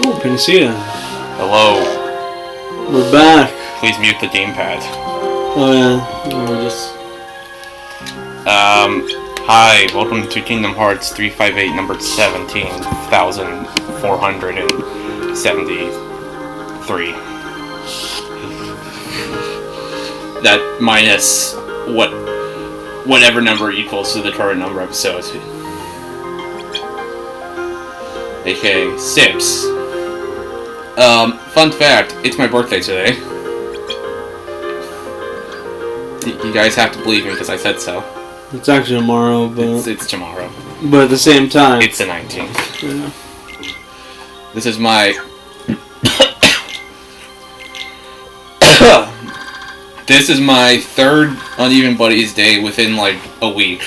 Oh, Panacea. Hello. We're back. Please mute the gamepad. Oh yeah, we're just... Hi, welcome to Kingdom Hearts 358, number 17,473. That minus whatever number equals to the current number of episodes. AKA 6. Fun fact, it's my birthday today. You guys have to believe me because I said so. It's actually tomorrow, but... It's tomorrow. But at the same time... It's the 19th. Yeah. This is my... This is my third Uneven Buddies day within, like, a week.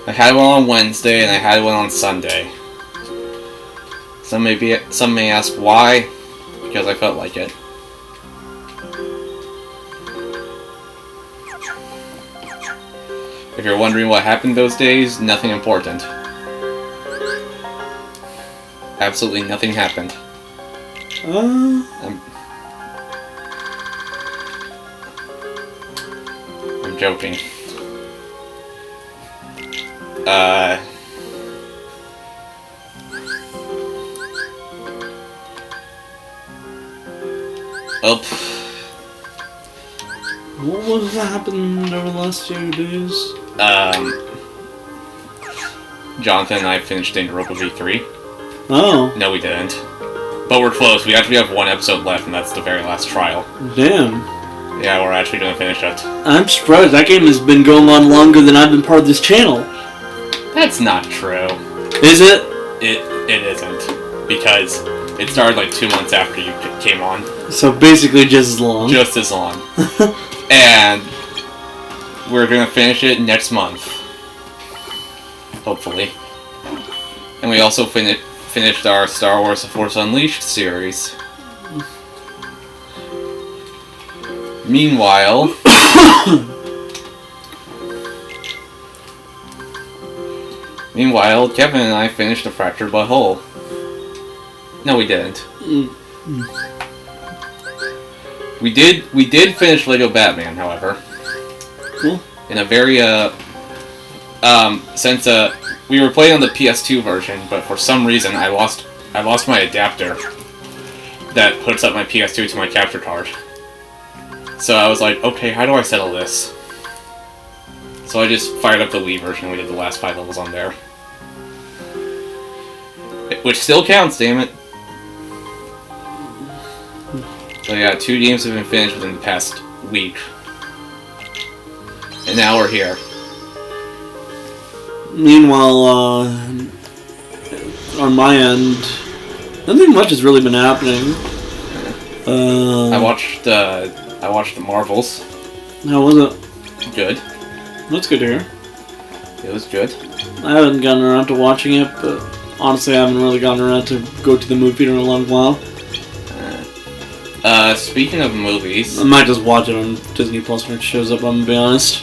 I had one on Wednesday, and I had one on Sunday. Some may ask why, because I felt like it. If you're wondering what happened those days, nothing important. Absolutely nothing happened. I'm joking. What was that happened over the last 2 days? Jonathan and I finished in Europa V3. Oh. No, we didn't. But we're close. We actually have 1 episode left, and that's the very last trial. Damn. Yeah, we're actually gonna finish it. I'm surprised. That game has been going on longer than I've been part of this channel. That's not true. Is it? It isn't. Because it started like 2 months after you came on. So basically just as long. Just as long. And we're gonna finish it next month. Hopefully. And we also finished our Star Wars The Force Unleashed series. Meanwhile... Meanwhile, Kevin and I finished A Fractured But Whole. No, we didn't. We did finish Lego Batman, however. Cool. In a very, since, we were playing on the PS2 version, but for some reason I lost my adapter that hooks up my PS2 to my capture card. So I was like, okay, how do I settle this? So I just fired up the Wii version and we did the last 5 levels on there. Which still counts, damn it. So yeah, 2 games have been finished within the past week. And now we're here. Meanwhile, on my end, nothing much has really been happening. I watched the Marvels. How was it? Good. That's good to hear. It was good. I haven't gotten around to watching it, but honestly I haven't really gotten around to go to the movie theater in a long while. Speaking of movies... I might just watch it on Disney Plus when it shows up, I'm gonna be honest.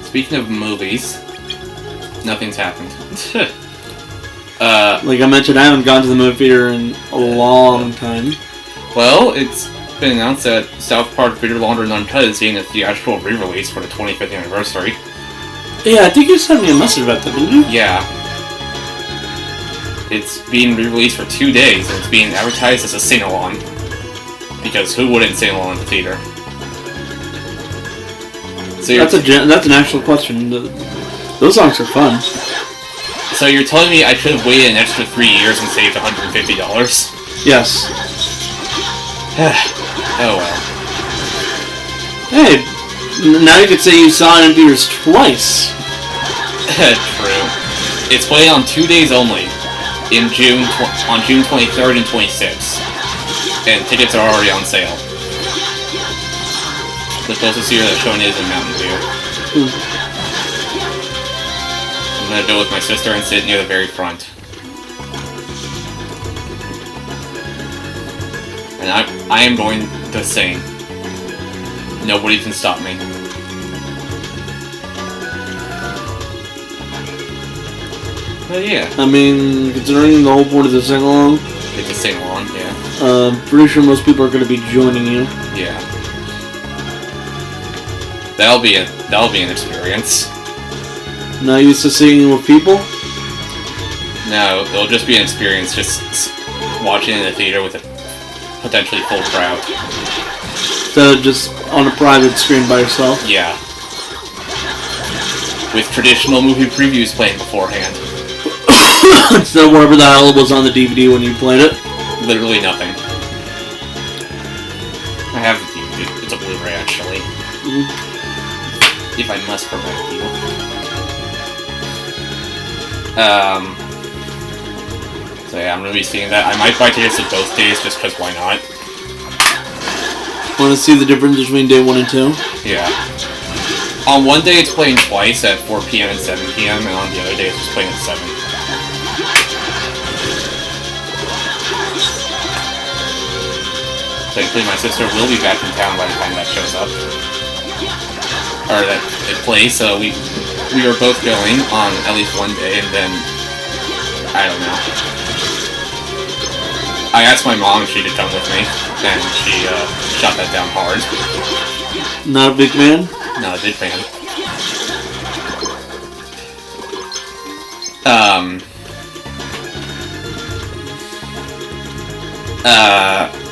Speaking of movies, nothing's happened. Like I mentioned, I haven't gone to the movie theater in a long time. Well, it's been announced that South Park Bigger, Longer, and Uncut is getting a theatrical re-release for the 25th anniversary. Yeah, I think you sent me a message about that, didn't you? Yeah. It's being re-released for 2 days, and it's being advertised as a sing-along. Because who wouldn't sing along in the theater? So that's an actual question. Those songs are fun. So you're telling me I should have waited an extra 3 years and saved $150? Yes. Oh well. Hey, now you could say you saw it in theaters twice. True. It's playing on 2 days only. On June 23rd and 26th. And tickets are already on sale. The closest theater that's showing is in Mountain View. I'm gonna go with my sister and sit near the very front. And I am going to sing. Nobody can stop me. But yeah. I mean, considering the whole point of the sing-along, It's a sing-along, yeah. pretty sure most people are going to be joining you. Yeah. That'll be an experience. Not used to singing with people? No, it'll just be an experience just watching in the theater with a potentially full crowd. So just on a private screen by yourself? Yeah. With traditional movie previews playing beforehand. So whatever the hell was on the DVD when you played it? Literally nothing. I have the DVD. It's a Blu-ray, actually. If I must provide you. So yeah, I'm gonna be seeing that. I might buy tickets to both days just because why not? Want to see the difference between day 1 and 2? Yeah. On one day it's playing twice at 4 p.m. and 7 p.m. and on the other day it's just playing at 7. Thankfully my sister will be back in town by the time that shows up. Or that it plays, so we were both going on at least one day and then I don't know. I asked my mom if she could come with me, and she shot that down hard. Not a big fan? Not a big fan.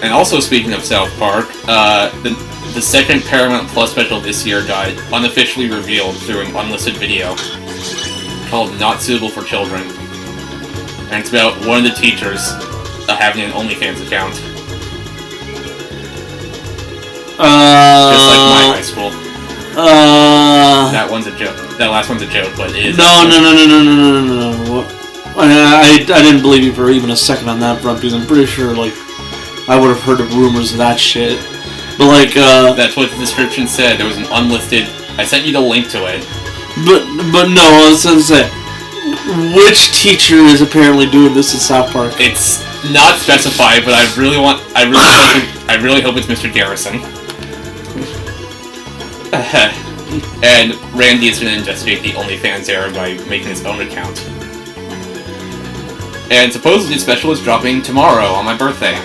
And also speaking of South Park, the second Paramount Plus special this year got unofficially revealed through an unlisted video called Not Suitable for Children. And it's about one of the teachers having an OnlyFans account. Just like my high school. That one's a joke. That last one's a joke, but it is. No. I didn't believe you for even a second on that front because I'm pretty sure, like, I would have heard of rumors of that shit. But, like, That's what the description said. There was an unlisted. I sent you the link to it. But no, I was going to say, which teacher is apparently doing this in South Park? It's not specified, but I really hope it's Mr. Garrison. And Randy is going to investigate the OnlyFans error by making his own account. And supposedly the special is dropping tomorrow on my birthday.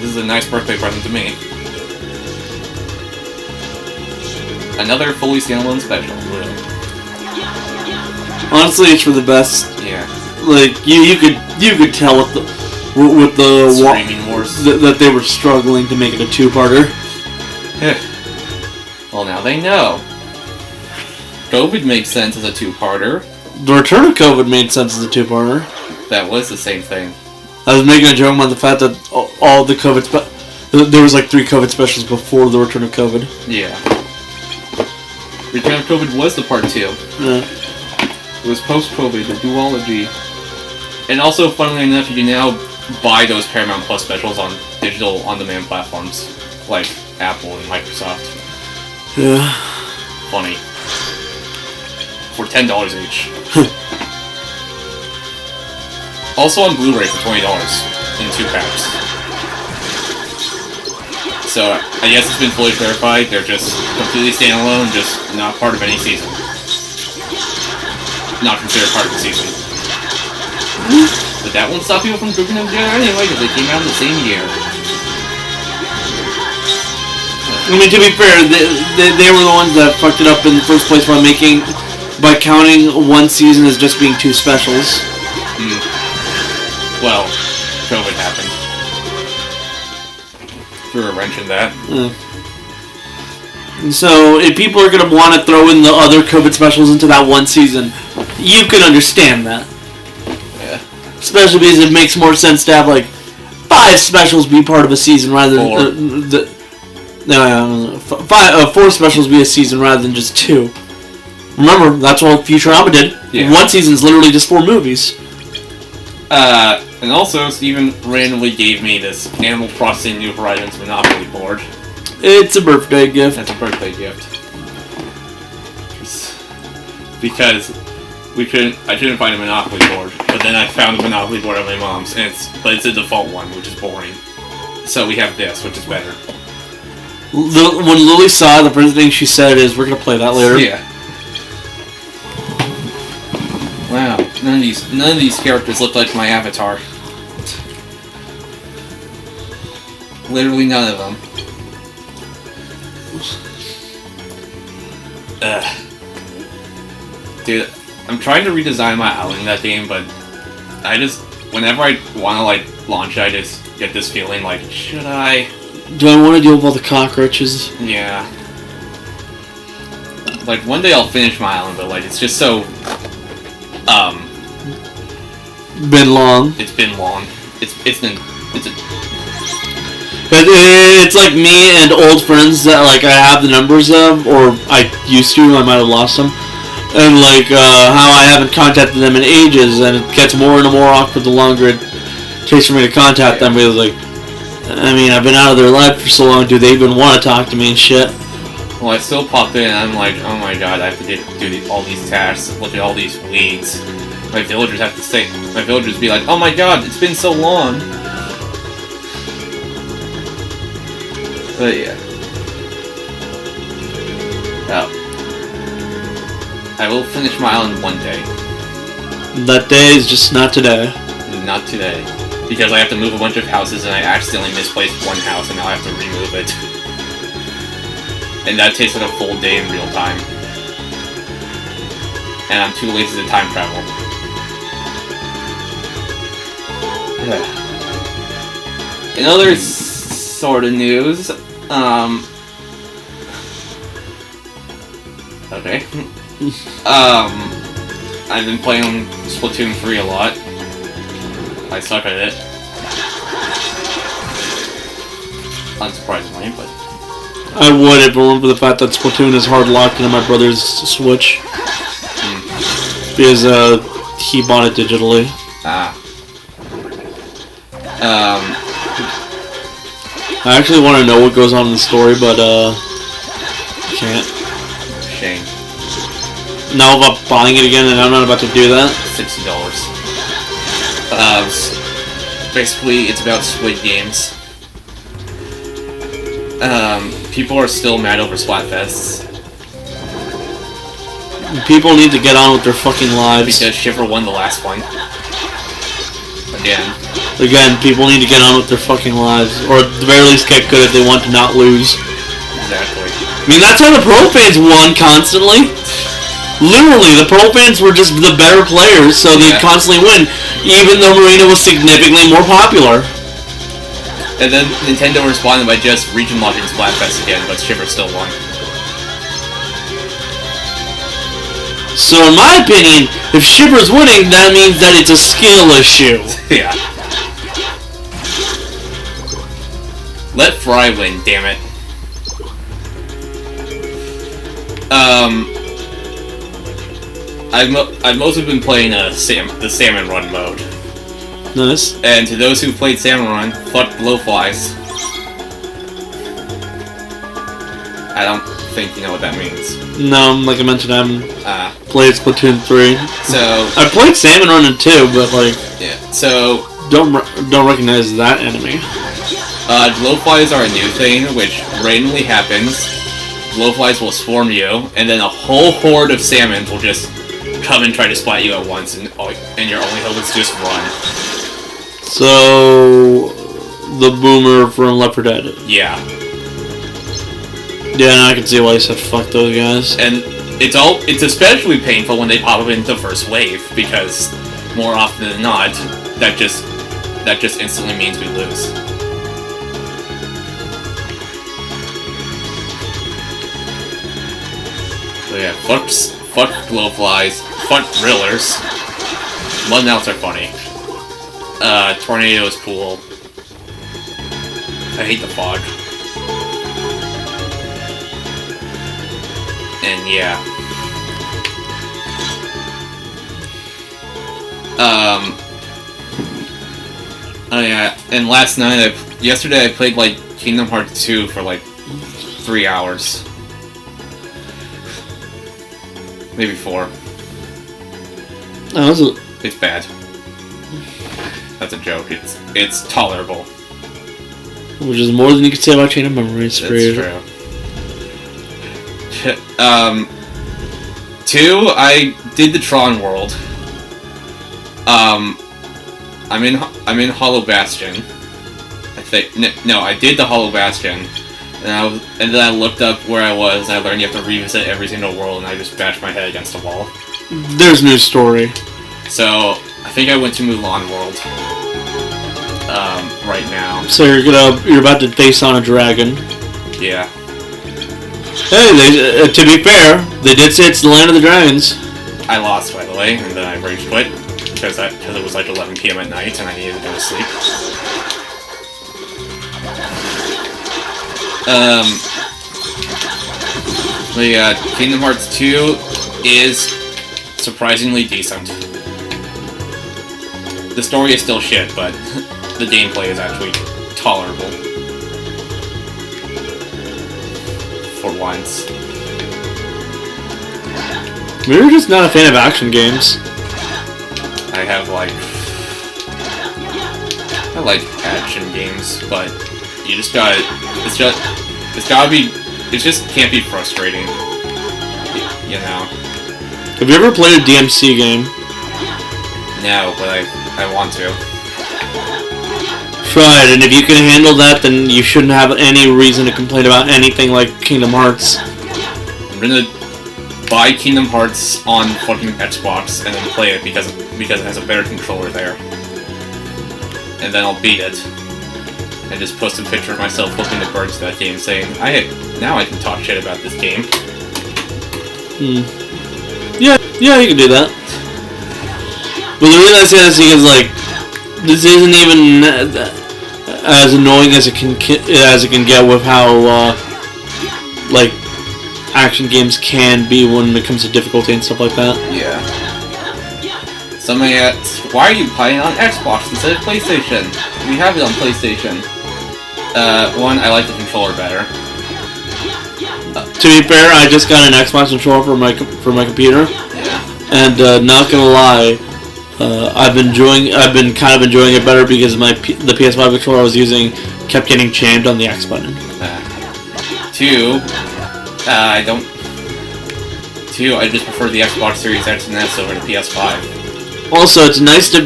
This is a nice birthday present to me. Another fully standalone special, really. Honestly, it's for the best. Yeah. Like you could tell with the Streaming wars that they were struggling to make it a 2-parter. Well, now they know. COVID makes sense as a 2-parter. The Return of COVID made sense as a 2-parter. That was the same thing. I was making a joke about the fact that all the COVID there was like 3 COVID specials before the Return of COVID. Yeah. Return of COVID was the part 2. Yeah. It was post-COVID, the duology. And also, funnily enough, you can now buy those Paramount Plus specials on digital on-demand platforms, like Apple and Microsoft. Yeah. Funny. For $10 each. Also on Blu-ray for $20 in 2 packs. So, I guess it's been fully clarified, they're just completely standalone, just not part of any season. Not considered part of the season. But that won't stop people from grouping them together anyway, because they came out in the same year. I mean, to be fair, they were the ones that fucked it up in the first place by counting one season as just being 2 specials. Well, COVID happened. Threw a wrench in that. So, if people are going to want to throw in the other COVID specials into that one season, you can understand that. Yeah. Especially because it makes more sense to have, like, 5 specials be part of a season rather than... 4 specials be a season rather than just 2. Remember, that's what Futurama did. Yeah. One season's literally just 4 movies. And also, Steven randomly gave me this Animal Crossing New Horizons Monopoly board. It's a birthday gift. That's a birthday gift. Because I couldn't find a Monopoly board, but then I found a Monopoly board at my mom's, and it's a default one, which is boring. So we have this, which is better. When Lily saw it, the first thing she said is, "We're gonna play that later." Yeah. None of these characters look like my avatar. Literally none of them. Dude, I'm trying to redesign my island in that game, but I just, whenever I want to like launch it, I just get this feeling like, should I? Do I want to deal with all the cockroaches? Yeah. Like one day I'll finish my island, but like it's just so, Been long. It's been long. It's like me and old friends that like I have the numbers of, or I used to. I might have lost them, and like how I haven't contacted them in ages, and it gets more and more awkward the longer it takes for me to contact them. Because like, I mean, I've been out of their life for so long. Do they even want to talk to me and shit? Well, I still pop in, and I'm like, oh my god, I have to do all these tasks, look at all these weeds. My villagers have to say, my villagers be like, oh my god, it's been so long. But yeah. Well, I will finish my island one day. That day is just not today. Not today. Because I have to move a bunch of houses, and I accidentally misplaced one house, and now I have to remove it. And that takes like a full day in real time. And I'm too lazy to time travel. In other sort of news, okay. I've been playing Splatoon 3 a lot. I suck at it. Unsurprisingly, but... I would if it weren't for the fact that Splatoon is hard locked into my brother's Switch. Because, he bought it digitally. Ah. I actually want to know what goes on in the story, but, can't. Shame. Now about buying it again, and I'm not about to do that. $60. Basically, it's about Squid Games. People are still mad over Splatfests. People need to get on with their fucking lives. Because Shiver won the last one. Again, people need to get on with their fucking lives. Or at the very least get good if they want to not lose. Exactly. I mean, that's how the pro fans won constantly. Literally, the pro fans were just the better players, so they'd constantly win. Even though Marina was significantly more popular. And then Nintendo responded by just region locking Splatfest again, but Shiver still won. So in my opinion, if Shiver's winning, that means that it's a skill issue. Yeah. Let Fry win, damn it. I've mostly been playing the Salmon Run mode. Nice. And to those who played Salmon Run, fuck blowflies. I don't think you know what that means. No, like I mentioned, I haven't played Splatoon 3. So I played Salmon Run in 2, but like, yeah. So don't recognize that enemy. Glowflies are a new thing, which randomly happens. Glowflies will swarm you, and then a whole horde of salmons will just come and try to splat you at once, and your only hope is to just run. So, the boomer from Left 4 Dead. Yeah. Yeah, I can see why you said fuck those guys. And it's especially painful when they pop up in the first wave, because more often than not, that just instantly means we lose. So yeah, fuck glowflies, fuck drillers. Mudnouts are funny. Tornado is cool. I hate the fog. And yeah. Oh yeah, and yesterday I played like Kingdom Hearts 2 for like 3 hours. Maybe 4. Oh, it's bad. That's a joke. It's tolerable. Which is more than you could say about Chain of Memories. That's true. 2, I did the Tron world. I'm in Hollow Bastion. I think no, I did the Hollow Bastion, and then I looked up where I was, and I learned you have to revisit every single world, and I just bashed my head against a wall. There's no story. So I think I went to Mulan World. Right now. So you're about to face on a dragon. Yeah. Hey, to be fair, they did say it's the land of the dragons. I lost, by the way, and then I rage quit because it was like 11 p.m. at night and I needed to go to sleep. But yeah, Kingdom Hearts 2 is surprisingly decent. The story is still shit, but the gameplay is actually tolerable. For once. Maybe you're just not a fan of action games. I like action games, but you just gotta, it just can't be frustrating. You know? Have you ever played a DMC game? No, but I want to. Right, and if you can handle that, then you shouldn't have any reason to complain about anything like Kingdom Hearts. I'm gonna buy Kingdom Hearts on fucking Xbox and then play it because it has a better controller there. And then I'll beat it. And just post a picture of myself flipping the birds to that game saying, now I can talk shit about this game. Yeah, you can do that. But the reason I say this is like, this isn't even as annoying as it can get with how like action games can be when it comes to difficulty and stuff like that. Yeah. Somebody asks, why are you playing on Xbox instead of PlayStation? We have it on PlayStation. One, I like the controller better. To be fair, I just got an Xbox controller for my computer, Yeah. and not gonna lie, I've been kind of enjoying it better because the PS5 controller I was using kept getting jammed on the X button. Two, I just prefer the Xbox Series X and S over the PS5. Also, it's nice to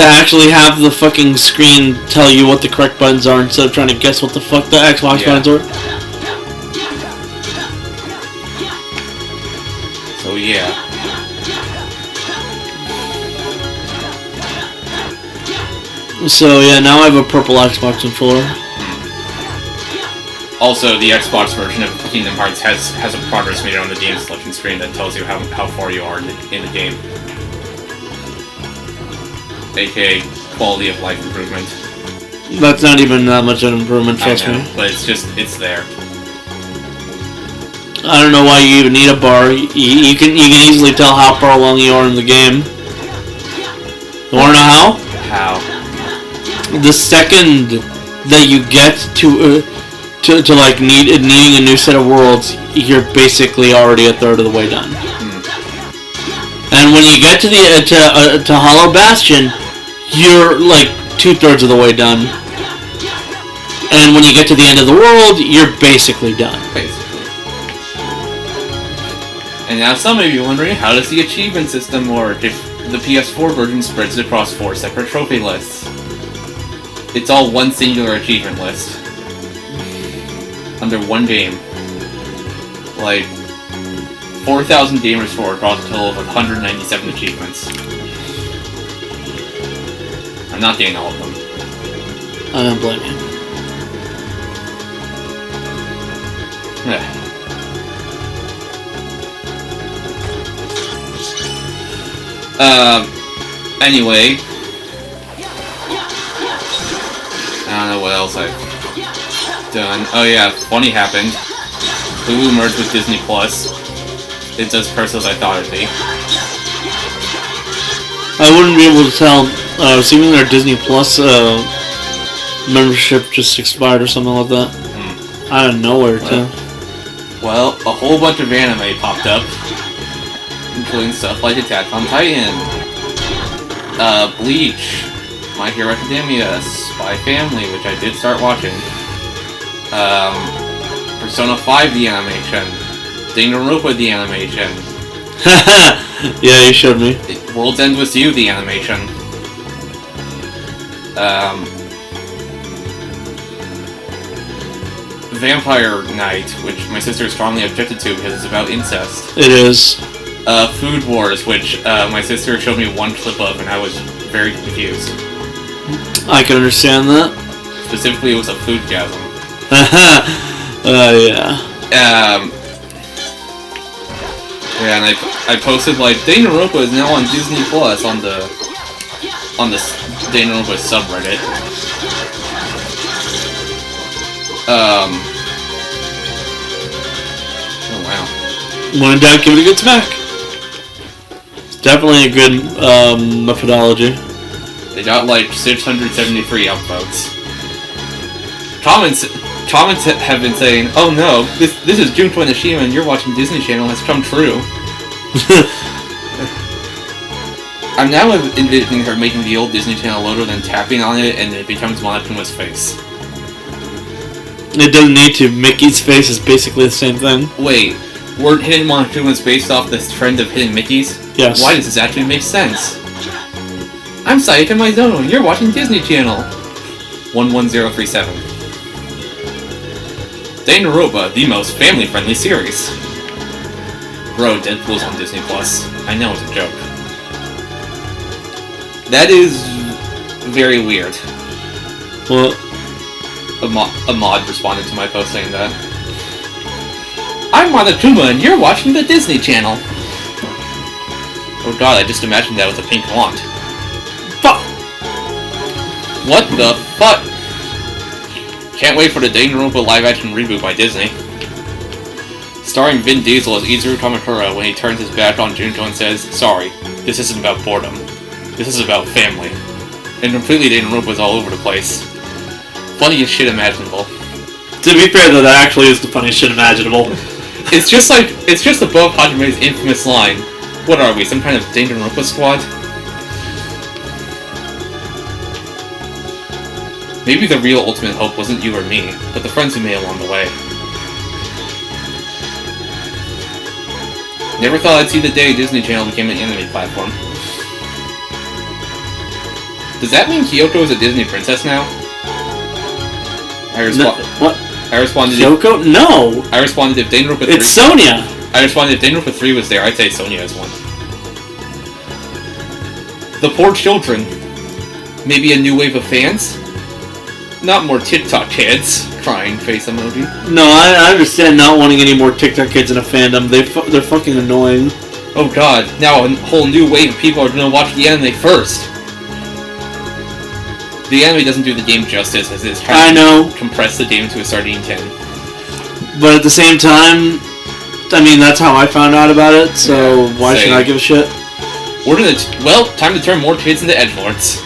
actually have the fucking screen tell you what the correct buttons are instead of trying to guess what the fuck the Xbox buttons are. So yeah. So yeah, now I have a purple Xbox controller. Also, the Xbox version of Kingdom Hearts has a progress meter on the game selection screen that tells you how far you are in the game. AKA quality of life improvement. That's not even that much of an improvement, trust me. But it's there. I don't know why you even need a bar. You can easily tell how far along you are in the game. You wanna know how? How? The second that you get to like needing a new set of worlds, you're basically already a third of the way done. And when you get to the to Hollow Bastion, you're like 2/3 of the way done. And when you get to the end of the world, you're basically done. Basically. And now some of you are wondering, how does the achievement system work if the PS4 version spreads it across 4 separate trophy lists? It's all one singular achievement list. Under one game. Like, 4,000 gamers score across a total of 197 achievements. I'm not getting all of them. I don't blame you. Yeah. Anyway. I don't know what else I've done. Oh yeah, funny happened. Hulu merged with Disney Plus. It's as cursed as I thought it'd be. I wouldn't be able to tell. Assuming their Disney Plus membership just expired or something like that. Out of nowhere, too. Well, a whole bunch of anime popped up, including stuff like Attack on Titan, Bleach, My Hero Academia, Spy Family, which I did start watching, Persona 5 the animation, Danganronpa the animation, Yeah, you showed me. World's End With You, the animation. Vampire Night, which my sister strongly objected to because it's about incest. It is. Food Wars, which my sister showed me one clip of, and I was very confused. I can understand that. Specifically, it was a foodgasm. Yeah. Yeah, and I posted like Danganronpa is now on Disney Plus on the Danganronpa subreddit. Oh wow. When in doubt, give it a good smack. It's definitely a good methodology. They got like 673 upvotes. Comments have been saying, "Oh no, this is Junko Nishima and you're watching Disney Channel has come true." I'm now envisioning her making the old Disney Channel logo, then tapping on it, and it becomes Monokuma's face. It doesn't need to. Mickey's face is basically the same thing. Wait, weren't Hidden Monokumas based off this trend of hitting Mickeys? Yes. Why does this actually make sense? I'm Sayaka in my zone. You're watching Disney Channel. 11037. Danganronpa, the most family-friendly series. Bro, Deadpool's on Disney Plus. I know it's a joke. That is very weird. Well, a mod responded to my post saying that. I'm Monokuma and you're watching the Disney Channel. Oh god, I just imagined that with a pink wand. Fuck! What the fuck? Can't wait for the Danganronpa live-action reboot by Disney. Starring Vin Diesel as Izuru Kamakura when he turns his back on Junko and says, "Sorry, this isn't about boredom. This is about family." And completely Danganronpa's all over the place. Funniest shit imaginable. to be fair though, that actually is the funniest shit imaginable. It's just above Hajime's infamous line. What are we, some kind of Danganronpa squad? Maybe the real ultimate hope wasn't you or me, but the friends we made along the way. Never thought I'd see the day Disney Channel became an anime platform. Does that mean Kyoko is a Disney princess now? What? I responded. Kyoko? No! I responded if Danganronpa 3... It's Sonia! I responded if Danganronpa 3 was there, I'd say Sonia is one. The poor children. Maybe a new wave of fans? Not more TikTok kids. Crying face emoji. No, I understand not wanting any more TikTok kids in a fandom. They're fucking annoying. Oh god, now a whole new wave of people are gonna watch the anime first. The anime doesn't do the game justice as it's trying to compress the game into a sardine tin. But at the same time, I mean, that's how I found out about it, so yeah, why should I give a shit? Time to turn more kids into edgelords.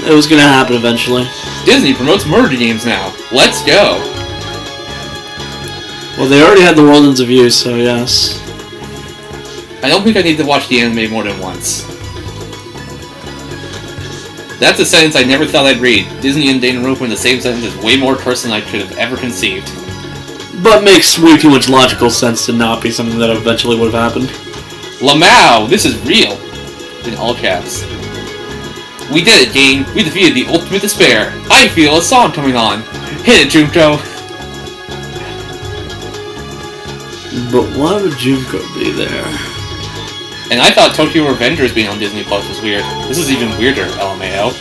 It was gonna happen eventually. Disney promotes murder games now. Let's go! Well, they already had the World Ends of You, so yes. I don't think I need to watch the anime more than once. That's a sentence I never thought I'd read. Disney and Danganronpa in the same sentence is way more cursed than I could have ever conceived. But makes way too much logical sense to not be something that eventually would have happened. Lamau! This is real! In all caps. We did it, gang! We defeated the ultimate despair! I feel a song coming on! Hit it, Junko! But why would Junko be there? And I thought Tokyo Revengers being on Disney Plus was weird. This is even weirder, LMAO.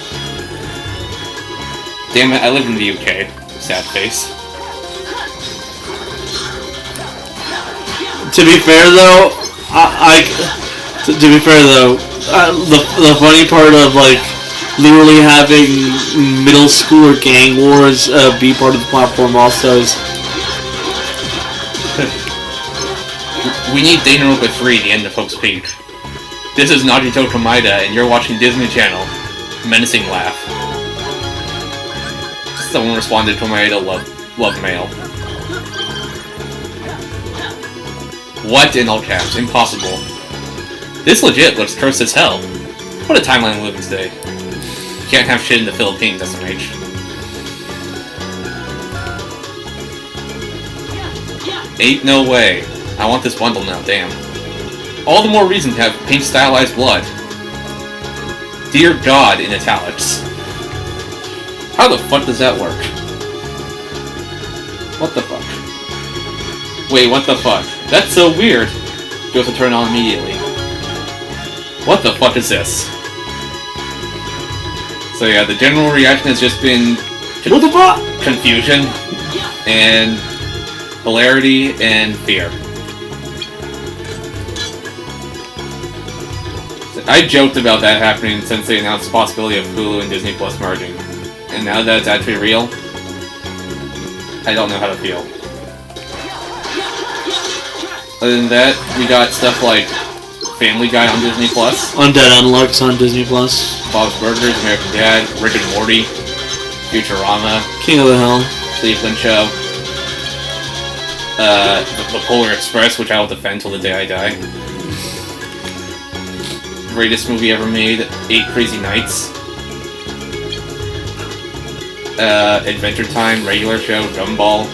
Damn it, I live in the UK. Sad face. To be fair though, the funny part of like literally having middle schooler gang wars be part of the platform also is. We need Danganronpa 3, the end of Hope's Peak. This is Nagito Komaeda, and you're watching Disney Channel. Menacing laugh. Someone responded to Komaeda love mail. What in all caps? Impossible. This legit looks cursed as hell. What a timeline we live in today. Can't have shit in the Philippines, SMH. Ain't no way. I want this bundle now, damn. All the more reason to have pink stylized blood. Dear God in italics. How the fuck does that work? What the fuck? Wait, what the fuck? That's so weird. You have to turn it on immediately. What the fuck is this? So yeah, the general reaction has just been What the fuck? Confusion and hilarity and fear. I joked about that happening since they announced the possibility of Hulu and Disney Plus merging. And now that it's actually real, I don't know how to feel. Other than that, we got stuff like Family Guy on Disney Plus, Undead Unluck's on Disney Plus, Bob's Burgers, American Dad, Rick and Morty, Futurama, King of the Hill, Cleveland Show, the Polar Express, which I will defend till the day I die. Greatest movie ever made, 8 Crazy Nights. Adventure Time, regular show, Gumball,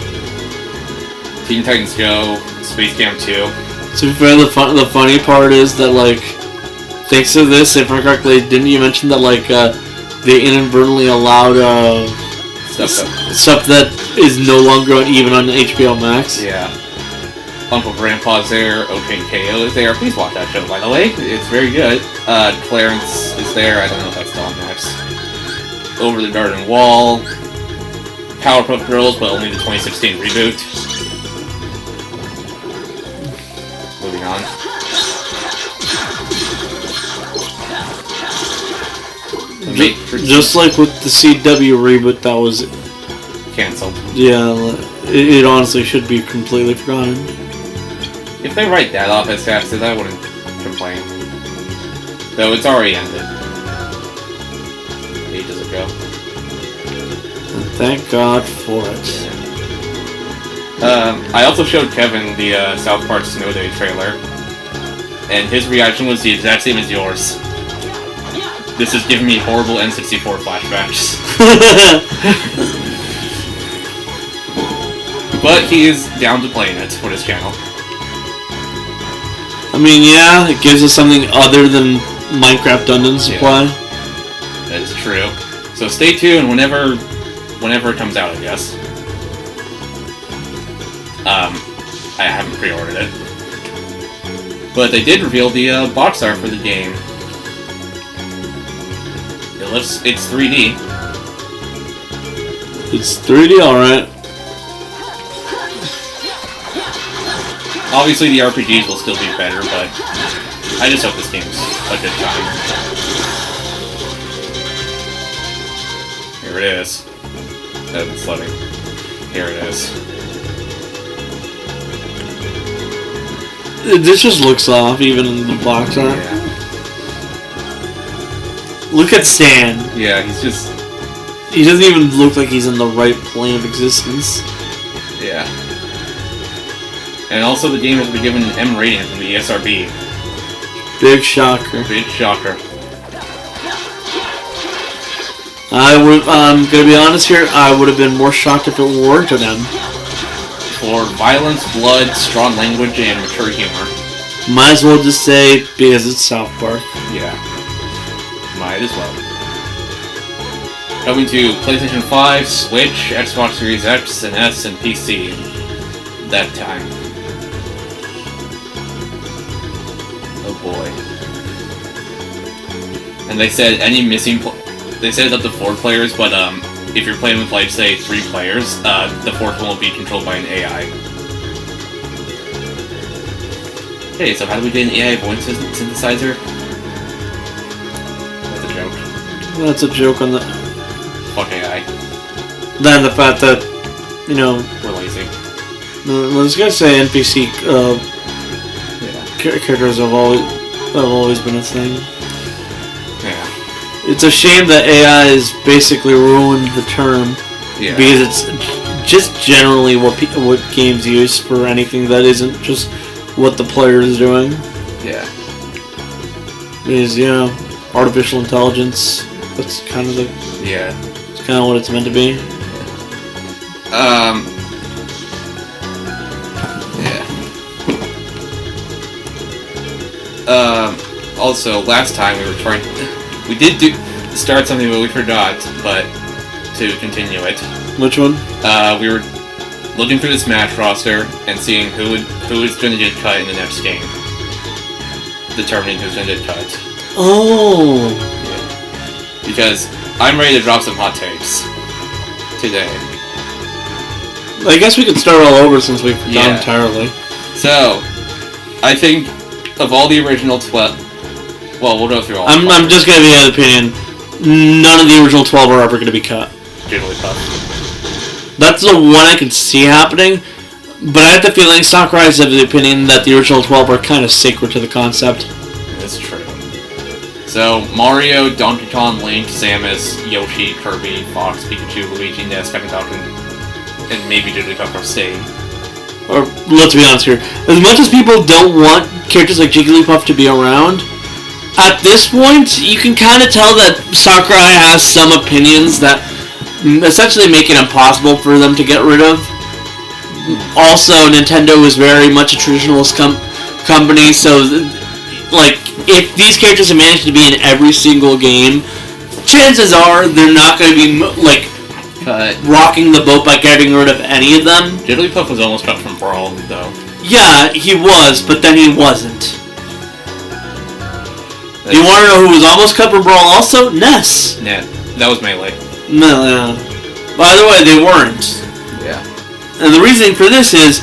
Teen Titans Go, Space Jam 2. To be fair, the funny part is that, like, thanks to this, if I correctly, didn't you mention that, like, they inadvertently allowed, stuff that is no longer even on HBO Max? Yeah. Uncle Grandpa's there, OKKO is there. Please watch that show, by the way. It's very good. Clarence is there. I don't know if that's still on Max. Over the Garden Wall. Powerpuff Girls, but only the 2016 reboot. Moving on. Just like with the CW reboot that was cancelled. Yeah, it honestly should be completely forgotten. If they write that off as casted, I wouldn't complain. Though it's already ended. Ages ago. And thank God for it. I also showed Kevin the South Park Snow Day trailer, and his reaction was the exact same as yours. This is giving me horrible N64 flashbacks. But he is down to playing it for his channel. I mean, yeah, it gives us something other than Minecraft Dungeons to play. That is true. So stay tuned whenever it comes out, I guess. I haven't pre-ordered it. But they did reveal the box art for the game. It's 3D. It's 3D, alright. Obviously the RPGs will still be better, but I just hope this game's a good time. Here it is. It's loading. Here it is. This just looks off, even in the box art. Yeah. Look at Stan. Yeah, he's just... He doesn't even look like he's in the right plane of existence. Yeah. And also the game has been given an M rating from the ESRB. Big shocker. Big shocker. I'm gonna be honest here, I would have been more shocked if it weren't an M. For violence, blood, strong language, and mature humor. Might as well just say, because it's South Park. Yeah. Might as well. Coming to PlayStation 5, Switch, Xbox Series X, and S, and PC. That time. Oh boy. And they said any missing... They said it's up to 4 players, but if you're playing with, like, say, 3 players, the 4th one will be controlled by an AI. Hey, so how do we get an AI voice synthesizer? That's a joke. That's a joke on the... Fuck AI. Then the fact that, you know... We're lazy. I was gonna say NPC characters have always been a thing. Yeah. It's a shame that AI has basically ruined the term. Yeah. Because it's just generally what games use for anything that isn't just what the player is doing. Yeah. Is, you know, artificial intelligence. That's kind of the... Yeah. It's kind of what it's meant to be. Yeah. Also, last time we did start something but we forgot, but to continue it. Which one? We were looking through the Smash roster and seeing who is going to get cut in the next game. Determining who's going to get cut. Oh. Yeah. Because I'm ready to drop some hot takes today. I guess we could start all over since we forgot entirely. So, I think of all the original 12... Well, we'll go through all I'm just going to be of the opinion, none of the original 12 are ever going to be cut. Jigglypuff. That's the one I can see happening, but I have the feeling Sakurai is of the opinion that the original 12 are kind of sacred to the concept. That's true. So, Mario, Donkey Kong, Link, Samus, Yoshi, Kirby, Fox, Pikachu, Luigi, Ness, Captain Falcon, and maybe Jigglypuff are staying. Or, let's be honest here, as much as people don't want characters like Jigglypuff to be around, at this point, you can kind of tell that Sakurai has some opinions that essentially make it impossible for them to get rid of. Also, Nintendo is very much a traditionalist company, so, like, if these characters have managed to be in every single game, chances are they're not going to be, like, rocking the boat by getting rid of any of them. Jigglypuff was almost cut from Brawl, though. Yeah, he was, but then he wasn't. You want to know who was almost cut from Brawl also? Ness. Yeah, that was Melee. No. By the way, they weren't. Yeah. And the reasoning for this is,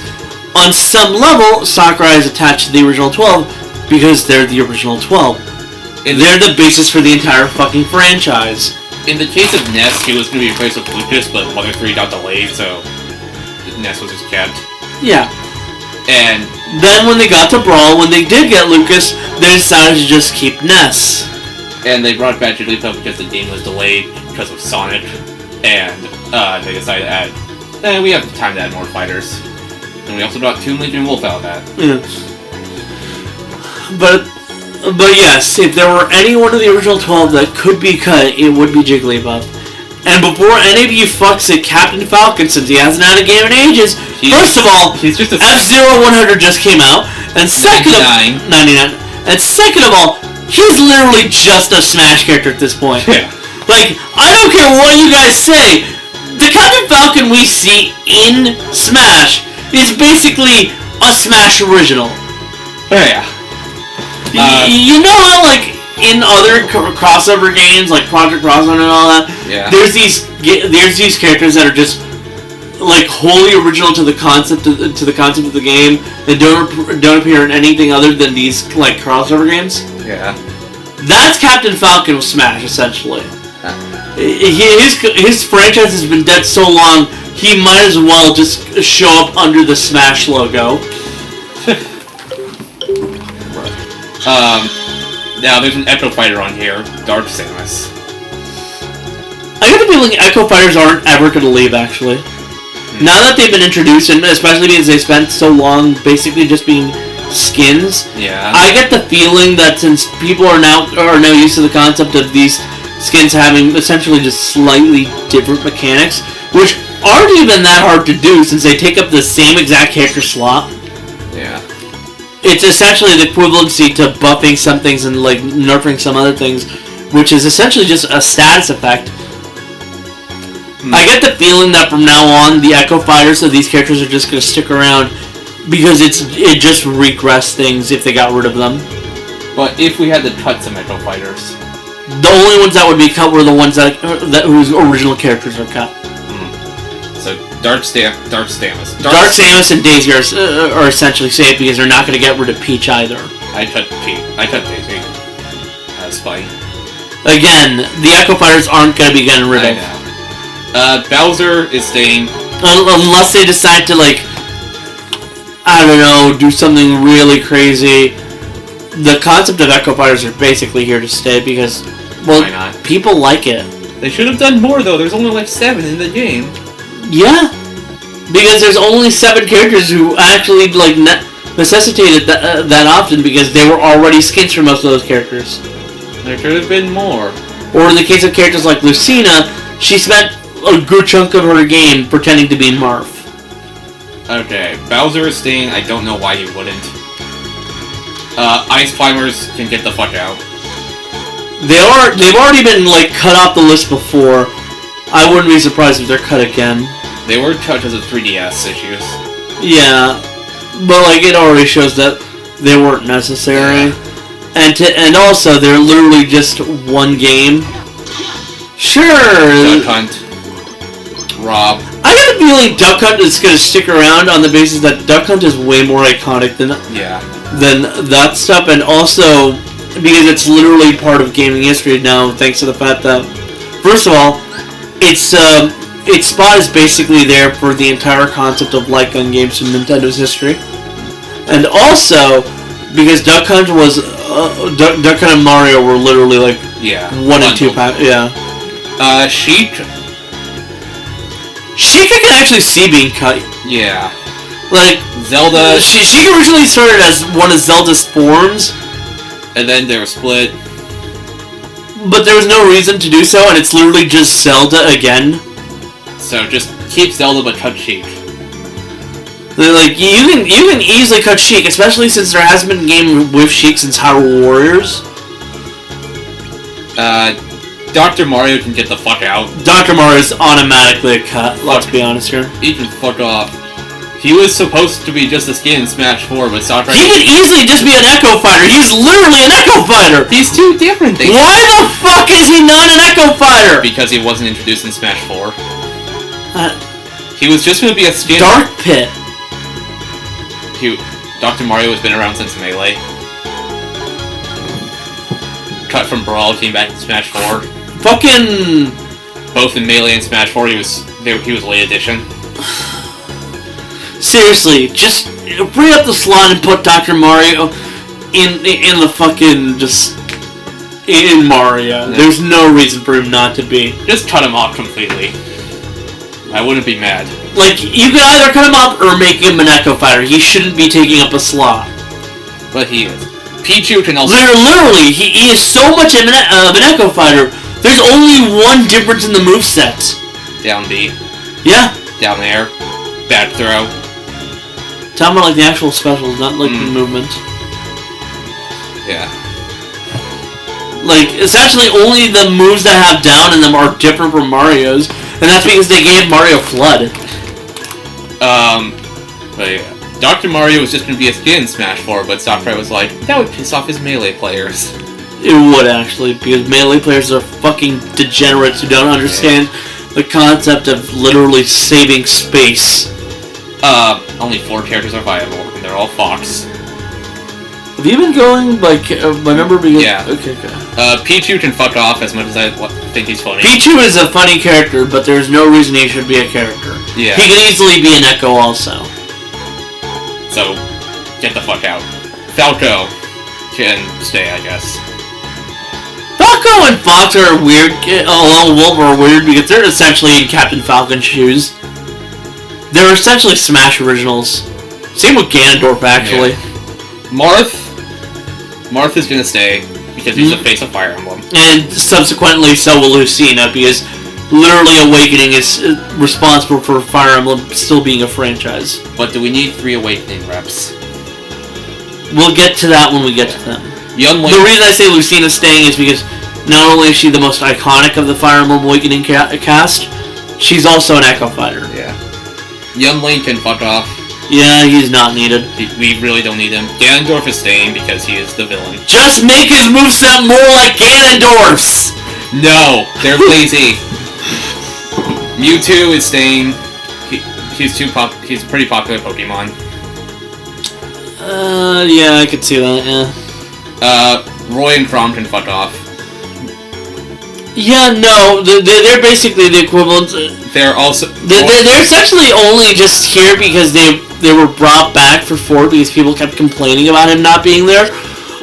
on some level, Sakurai is attached to the original 12 because they're the original 12. They're the basis for the entire fucking franchise. In the case of Ness, he was going to be replaced with Lucas, but Mother 3 got delayed, so Ness was just kept. Yeah. And then when they got to Brawl, when they did get Lucas, they decided to just keep Ness. And they brought back Jigglypuff because the game was delayed because of Sonic, and they decided to add, we have time to add more fighters. And we also brought Toon Link and Wolf out of that. Yeah. But yes, if there were any one of the original 12 that could be cut, it would be Jigglypuff. And before any of you fucks at Captain Falcon, since he hasn't had a game in ages, first of all, F-Zero 100 just came out, and second 99. And second of all, he's literally just a Smash character at this point. Yeah. Like, I don't care what you guys say, the Captain Falcon we see in Smash is basically a Smash original. Oh, yeah. You know how, like, in other crossover games, like Project Crossover and all that, there's these characters that are just, like, wholly original to the concept of the game, and don't appear in anything other than these, like, crossover games. Yeah. That's Captain Falcon with Smash, essentially. His franchise has been dead so long, he might as well just show up under the Smash logo. Now there's an Echo Fighter on here, Dark Samus. I get the feeling Echo Fighters aren't ever going to leave, actually. Now that they've been introduced, and especially because they spent so long basically just being skins, I get the feeling that since people are now used to the concept of these skins having essentially just slightly different mechanics, which aren't even that hard to do since they take up the same exact character slot. Yeah. It's essentially the equivalency to buffing some things and, like, nerfing some other things, which is essentially just a status effect. I get the feeling that from now on, the Echo Fighters of these characters are just going to stick around because it just regressed things if they got rid of them. But if we had to cut some Echo Fighters, the only ones that would be cut were the ones that whose original characters are cut. So Dark Samus and Daisy are essentially safe because they're not going to get rid of Peach either. I cut Daisy. That's funny. Again, the Echo Fighters aren't going to be getting rid of. Bowser is staying. Unless they decide to, like, I don't know, do something really crazy. The concept of Echo Fighters are basically here to stay because, well, why not? People like it. They should have done more, though. There's only, like, 7 in the game. Yeah, because there's only 7 characters who actually, like, necessitated that often because they were already skins for most of those characters. There could have been more. Or in the case of characters like Lucina, she spent a good chunk of her game pretending to be Marth. Okay, Bowser is staying. I don't know why he wouldn't. Ice Climbers can get the fuck out. They've already been, like, cut off the list before. I wouldn't be surprised if they're cut again. They were cut because of 3DS issues. Yeah, but, like, it already shows that they weren't necessary. And also, they're literally just one game. Sure. Duck Hunt. Rob. I got a feeling Duck Hunt is going to stick around on the basis that Duck Hunt is way more iconic than that stuff, and also because it's literally part of gaming history now, thanks to the fact that, first of all, its spot is basically there for the entire concept of light gun games in Nintendo's history, and also because Duck Hunt was Duck Hunt and Mario were literally like 1 and 2 packs. Sheik I can actually see being cut. Yeah. Like, Zelda... Sheik originally started as one of Zelda's forms. And then they were split. But there was no reason to do so, and it's literally just Zelda again. So just keep Zelda but cut Sheik. Like, you can easily cut Sheik, especially since there hasn't been a game with Sheik since Hyrule Warriors. Dr. Mario can get the fuck out. Dr. Mario's automatically a cut, let's be honest here. He can fuck off. He was supposed to be just a skin in Smash 4, but Sakurai... He could easily just be an Echo Fighter! He's literally an Echo Fighter! He's two different things. Why the fuck is he not an Echo Fighter? Because he wasn't introduced in Smash 4. He was just gonna be a skin... Dark Pit. Dr. Mario has been around since Melee. Cut from Brawl, came back to Smash 4. Fucking... Both in Melee and Smash 4, he was late edition. Seriously, just bring up the slot and put Dr. Mario in the fucking in Mario. Yeah. There's no reason for him not to be. Just cut him off completely. I wouldn't be mad. Like, you can either cut him off or make him an Echo Fighter. He shouldn't be taking up a slot. But he is. Pichu can also... Literally, he is so much of an Echo Fighter. There's only one difference in the moveset. Down B. Yeah. Down there. Back throw. Talking about like the actual specials, not like the movement. Yeah. Like, essentially only the moves that have down in them are different from Mario's. And that's because they gave Mario Flood. But yeah. Dr. Mario was just going to be a skin in Smash 4, but Sakurai was like, that would piss off his Melee players. It would actually, because Melee players are fucking degenerates who don't understand the concept of literally saving space. Only 4 characters are viable, and they're all Fox. Have you been going by number? Yeah. Okay. Pichu can fuck off as much as I think he's funny. Pichu is a funny character, but there's no reason he should be a character. Yeah. He could easily be an Echo also. So, get the fuck out. Falco can stay, I guess. Falco and Fox are weird, along with Wolf are weird because they're essentially in Captain Falcon's shoes. They're essentially Smash originals. Same with Ganondorf, actually. Yeah. Marth is gonna stay because he's the face of Fire Emblem. And subsequently, so will Lucina, because literally Awakening is responsible for Fire Emblem still being a franchise. But do we need 3 Awakening reps? We'll get to that when we get to them. Young Link... The reason I say Lucina's staying is because not only is she the most iconic of the Fire Emblem Awakening cast, she's also an Echo Fighter. Yeah. Young Link can fuck off. Yeah, he's not needed. We really don't need him. Ganondorf is staying because he is the villain. Just make his moveset more like Ganondorf's! No! They're lazy. Mewtwo is staying. He's a pretty popular Pokemon. Yeah, I could see that, yeah. Roy and Chrom can fuck off. Yeah, no, they're basically the equivalent. They're also... They're essentially only just here because they were brought back for 4 because people kept complaining about him not being there.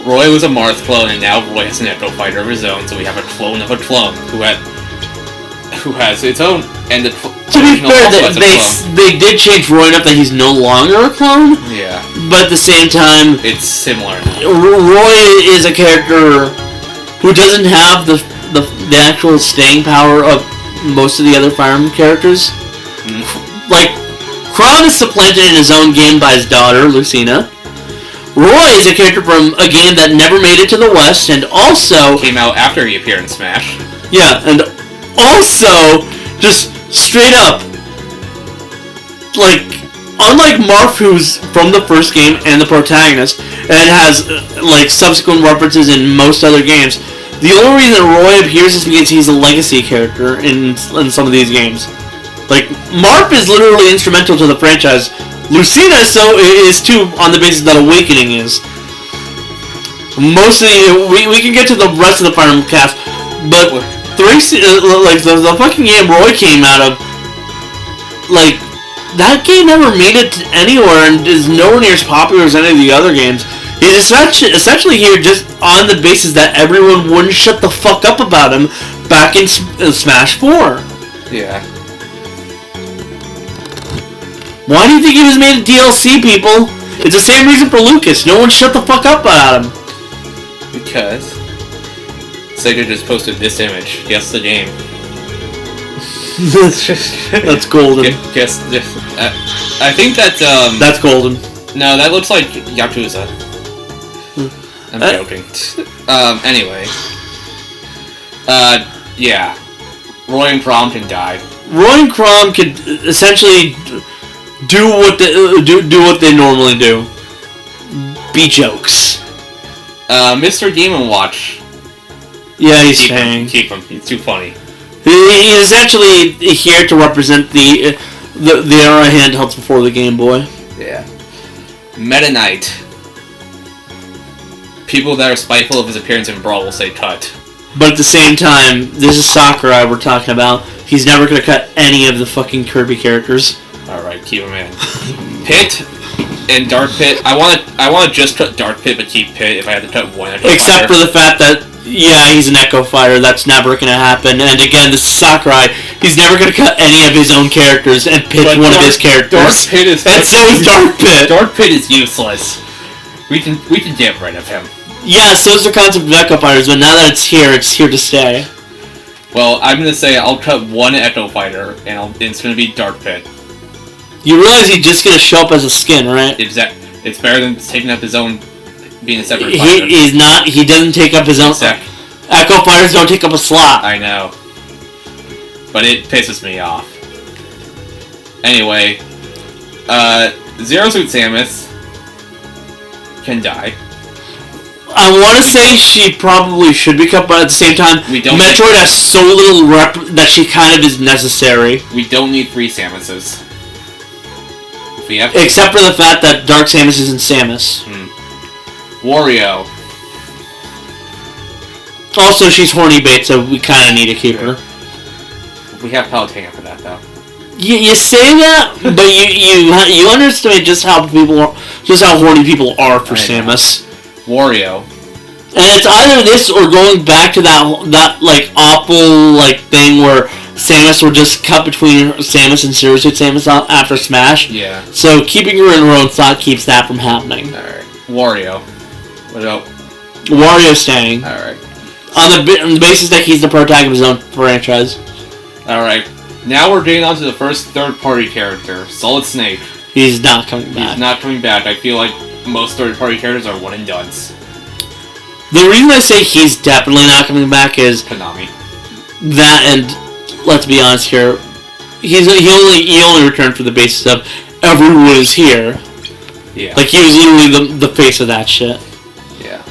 Roy was a Marth clone, and now Roy has an Echo Fighter of his own, so we have a clone of a clone who has its own, and the to be fair, they did change Roy enough that he's no longer a clone. Yeah. But at the same time... It's similar. Roy is a character who doesn't have the actual staying power of most of the other Fire Emblem characters. Like, Chrom is supplanted in his own game by his daughter, Lucina. Roy is a character from a game that never made it to the West, and also... Came out after he appeared in Smash. Yeah, and also, just straight up, like, unlike Marth, who's from the first game and the protagonist, and has, like, subsequent references in most other games, the only reason Roy appears is because he's a legacy character in some of these games. Like, Marth is literally instrumental to the franchise. Lucina is too, on the basis that Awakening is. Mostly, we can get to the rest of the Fire Emblem cast, but the fucking game Roy came out of, like, that game never made it anywhere and is nowhere near as popular as any of the other games. He's essentially here just on the basis that everyone wouldn't shut the fuck up about him back in Smash 4. Yeah. Why do you think he was made a DLC, people? It's the same reason for Lucas. No one shut the fuck up about him. Because Sega just posted this image. Guess the game. That's golden. Guess. I think that. That's golden. No, that looks like Yakuza. I'm joking. Anyway. Yeah. Roy and Chrom can die. Roy and Chrom could essentially do what they normally do. Be jokes. Mr. Game & Watch. Yeah, he's staying. Keep him. He's too funny. He's actually here to represent the era handhelds before the Game Boy. Yeah. Meta Knight. People that are spiteful of his appearance in Brawl will say cut. But at the same time, this is Sakurai we're talking about. He's never gonna cut any of the fucking Kirby characters. Alright, keep him in. Pit and Dark Pit. I wanna just cut Dark Pit but keep Pit if I had to cut one. Except for the fact that, yeah, he's an Echo Fighter, that's never gonna happen. And again, this is Sakurai. He's never gonna cut any of his own characters and pitch one of his characters. Dark Pit is... And so is Dark Pit. Dark Pit is useless. We can get rid of him. Yeah, so is the concept of Echo Fighters, but now that it's here to stay. Well, I'm gonna say I'll cut one Echo Fighter, and it's gonna be Dark Pit. You realize he's just gonna show up as a skin, right? It's better than taking up his own, being a separate fighter. He doesn't take up his own... Echo Fighters don't take up a slot. I know. But it pisses me off. Anyway, Zero Suit Samus can die. I want to say she probably should be cut, but at the same time, Metroid has so little rep that she kind of is necessary. We don't need 3 Samuses. Except for the fact that Dark Samus isn't Samus. Wario. Also, she's horny bait, so we kind of need to keep her. We have Palutena for that, though. You say that, but you underestimate just how horny people are for Samus. Wario. And it's either this or going back to that like awful like thing where Samus will just cut between Samus and Zero Suit Samus after Smash. Yeah. So keeping her in her own slot keeps that from happening. Alright. Wario. What about... Wario staying. Alright. On the basis that he's the protagonist of his own franchise. Alright. Now we're getting on to the first third-party character, Solid Snake. He's not coming back. He's not coming back. I feel like most third-party characters are one-and-dones. The reason I say he's definitely not coming back is... Konami. That, and let's be honest here, he only returned for the basis of everyone is here. Yeah. Like, he was literally the face of that shit. Yeah.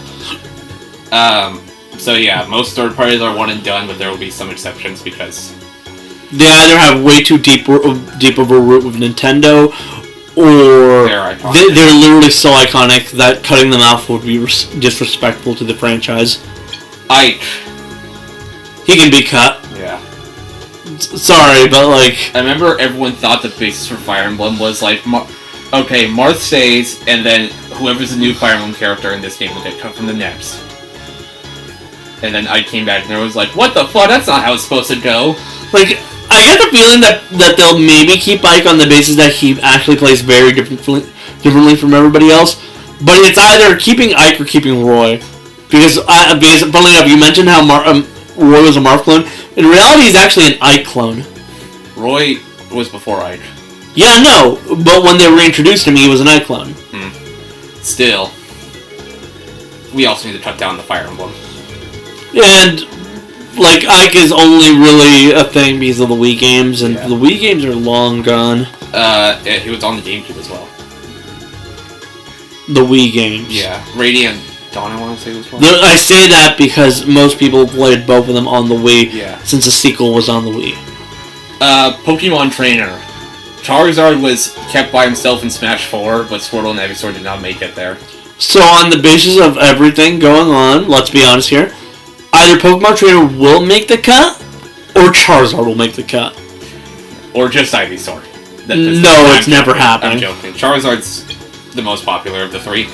So yeah, most third parties are one and done, but there will be some exceptions because they either have way too deep of a root with Nintendo, or they're literally so iconic that cutting them off would be disrespectful to the franchise. Ike. He can be cut. Yeah. Sorry, but like... I remember everyone thought the basis for Fire Emblem was like, okay, Marth stays, and then whoever's the new Fire Emblem character in this game will get cut from the next. And then Ike came back and there was like, what the fuck? That's not how it's supposed to go. Like, I get the feeling that they'll maybe keep Ike on the basis that he actually plays very differently from everybody else. But it's either keeping Ike or keeping Roy. Because funnily enough, you mentioned how Roy was a Marth clone. In reality, he's actually an Ike clone. Roy was before Ike. Yeah, no, but when they reintroduced him, he was an Ike clone. Still. we also need to cut down the Fire Emblem. And, like, Ike is only really a thing because of the Wii games, and the Wii games are long gone. Yeah, he was on the GameCube as well. The Wii games. Yeah. Radiant Dawn, I want to say was one. I say that because most people played both of them on the Wii, since the sequel was on the Wii. Pokemon Trainer. Charizard was kept by himself in Smash 4, but Squirtle and Ivysaur did not make it there. So on the basis of everything going on, let's be honest here, either Pokemon Trainer will make the cut, or Charizard will make the cut. Or just Ivysaur. No, it's never happening. I'm joking. Charizard's the most popular of the three.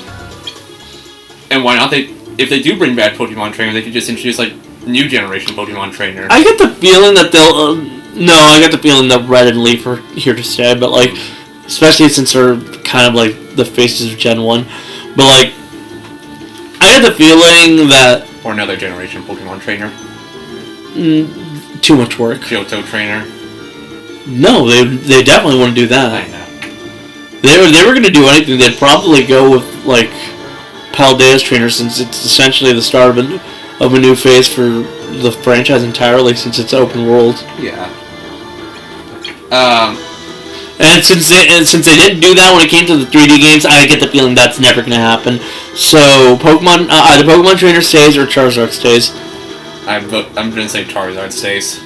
And why not? If they do bring back Pokemon Trainer, they could just introduce, like, new generation Pokemon Trainer. I get the feeling that they'll... I get the feeling that Red and Leaf are here to stay, but, like, especially since they're kind of, like, the faces of Gen 1. But, like, I get the feeling that... Or another generation Pokemon Trainer. Too much work. Johto Trainer. No, they definitely wouldn't do that. I know. They were going to do anything. They'd probably go with, like, Paldea's Trainer, since it's essentially the start of a new phase for the franchise entirely, since it's open world. Yeah. And since they didn't do that when it came to the 3D games, I get the feeling that's never going to happen. So Pokemon, either Pokemon Trainer stays or Charizard stays. I'm going to say Charizard stays.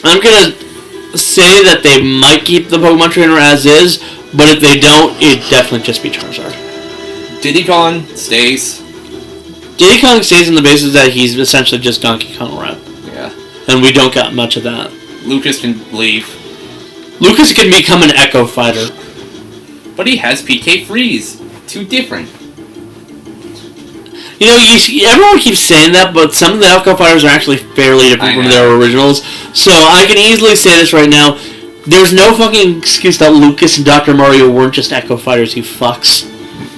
I'm going to say that they might keep the Pokemon Trainer as is, but if they don't, it'd definitely just be Charizard. Diddy Kong stays. Diddy Kong stays on the basis that he's essentially just Donkey Kong rep. Yeah. And we don't got much of that. Lucas can leave. Lucas can become an Echo Fighter. But he has PK Freeze. Too different. You know, everyone keeps saying that, but some of the Echo Fighters are actually fairly different from their originals. So I can easily say this right now. There's no fucking excuse that Lucas and Dr. Mario weren't just Echo Fighters, you fucks.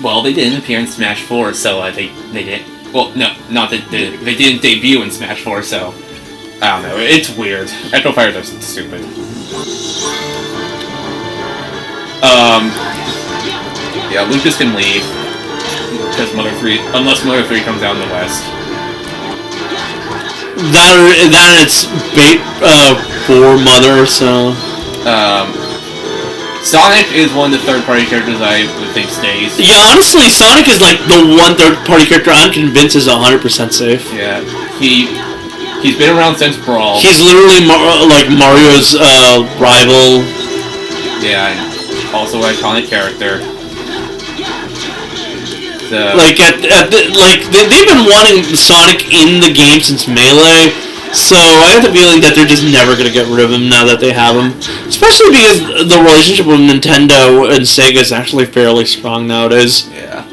Well, they didn't appear in Smash 4, so they didn't... Well, no, not that they didn't debut in Smash 4, so... I don't know, it's weird. Echo Fighters are stupid. Yeah, Lucas can leave. Because unless Mother 3 comes out in the West. That it's bait for Mother, so... Sonic is one of the third-party characters I would think stays. Yeah, honestly, Sonic is like the one third-party character I'm convinced is 100% safe. Yeah, he's been around since Brawl. He's literally like Mario's rival. Yeah, and also an iconic character. So, like they've been wanting Sonic in the game since Melee. So I have the feeling that they're just never going to get rid of him now that they have him. Especially because the relationship with Nintendo and Sega is actually fairly strong nowadays. Yeah.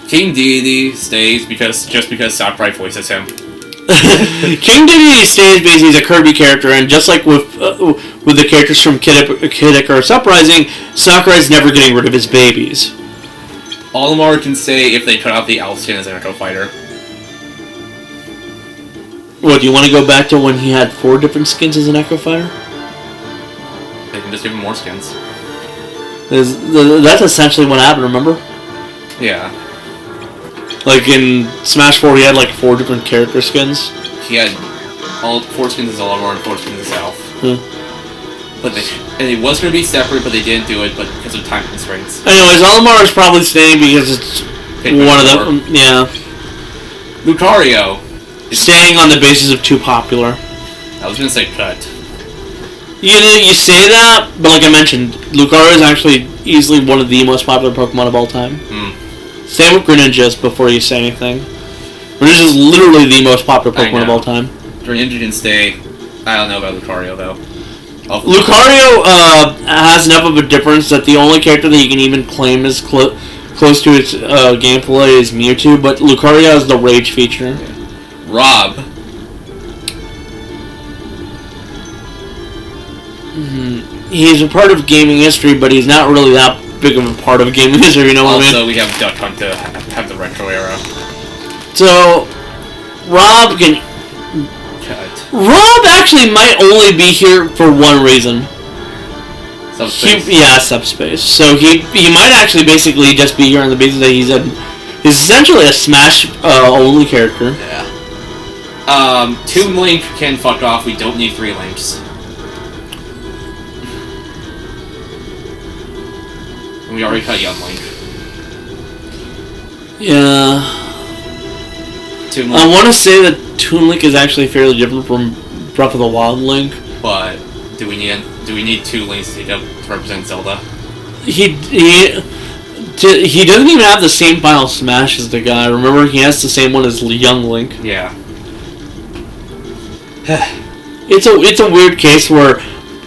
King Dedede stays just because Sakurai voices him. King Dedede stays because he's a Kirby character, and just like with the characters from Kid Icarus Uprising, Sakurai's never getting rid of his babies. Olimar can stay if they cut out the Alcyon as an Echo Fighter. What, do you want to go back to when he had 4 different skins as an Echo Fighter? They can just give him more skins. That's essentially what happened, remember? Yeah. Like in Smash 4, he had like 4 different character skins. He had all 4 skins as Olimar and 4 skins as Alph. And it was going to be separate, but they didn't do it, but because of time constraints. Anyways, Olimar is probably staying because it's one of them. Yeah. Lucario. Staying on the basis of too popular. I was going to say cut. You say that, but like I mentioned, Lucario is actually easily one of the most popular Pokemon of all time. Same with Greninja before you say anything. Greninja is literally the most popular Pokemon of all time. Greninja can stay. I don't know about Lucario, though. Lucario has enough of a difference that the only character that you can even claim is close to its gameplay is Mewtwo, but Lucario has the Rage feature. Yeah. Rob. He's a part of gaming history, but he's not really that big of a part of gaming history, you know what I mean? Also, we have Duck Hunt to have the retro era. So, Rob can... Cut. Rob actually might only be here for one reason. Subspace. Subspace. So he might actually basically just be here on the basis that He's essentially a Smash only character. Yeah. Toon Link can fuck off. We don't need 3 Links. We already cut Young Link. Yeah. Toon Link. I want to say that Toon Link is actually fairly different from Breath of the Wild Link. But do we need 2 Links to represent Zelda? He doesn't even have the same final smash as the guy. Remember, he has the same one as Young Link. Yeah. It's a weird case where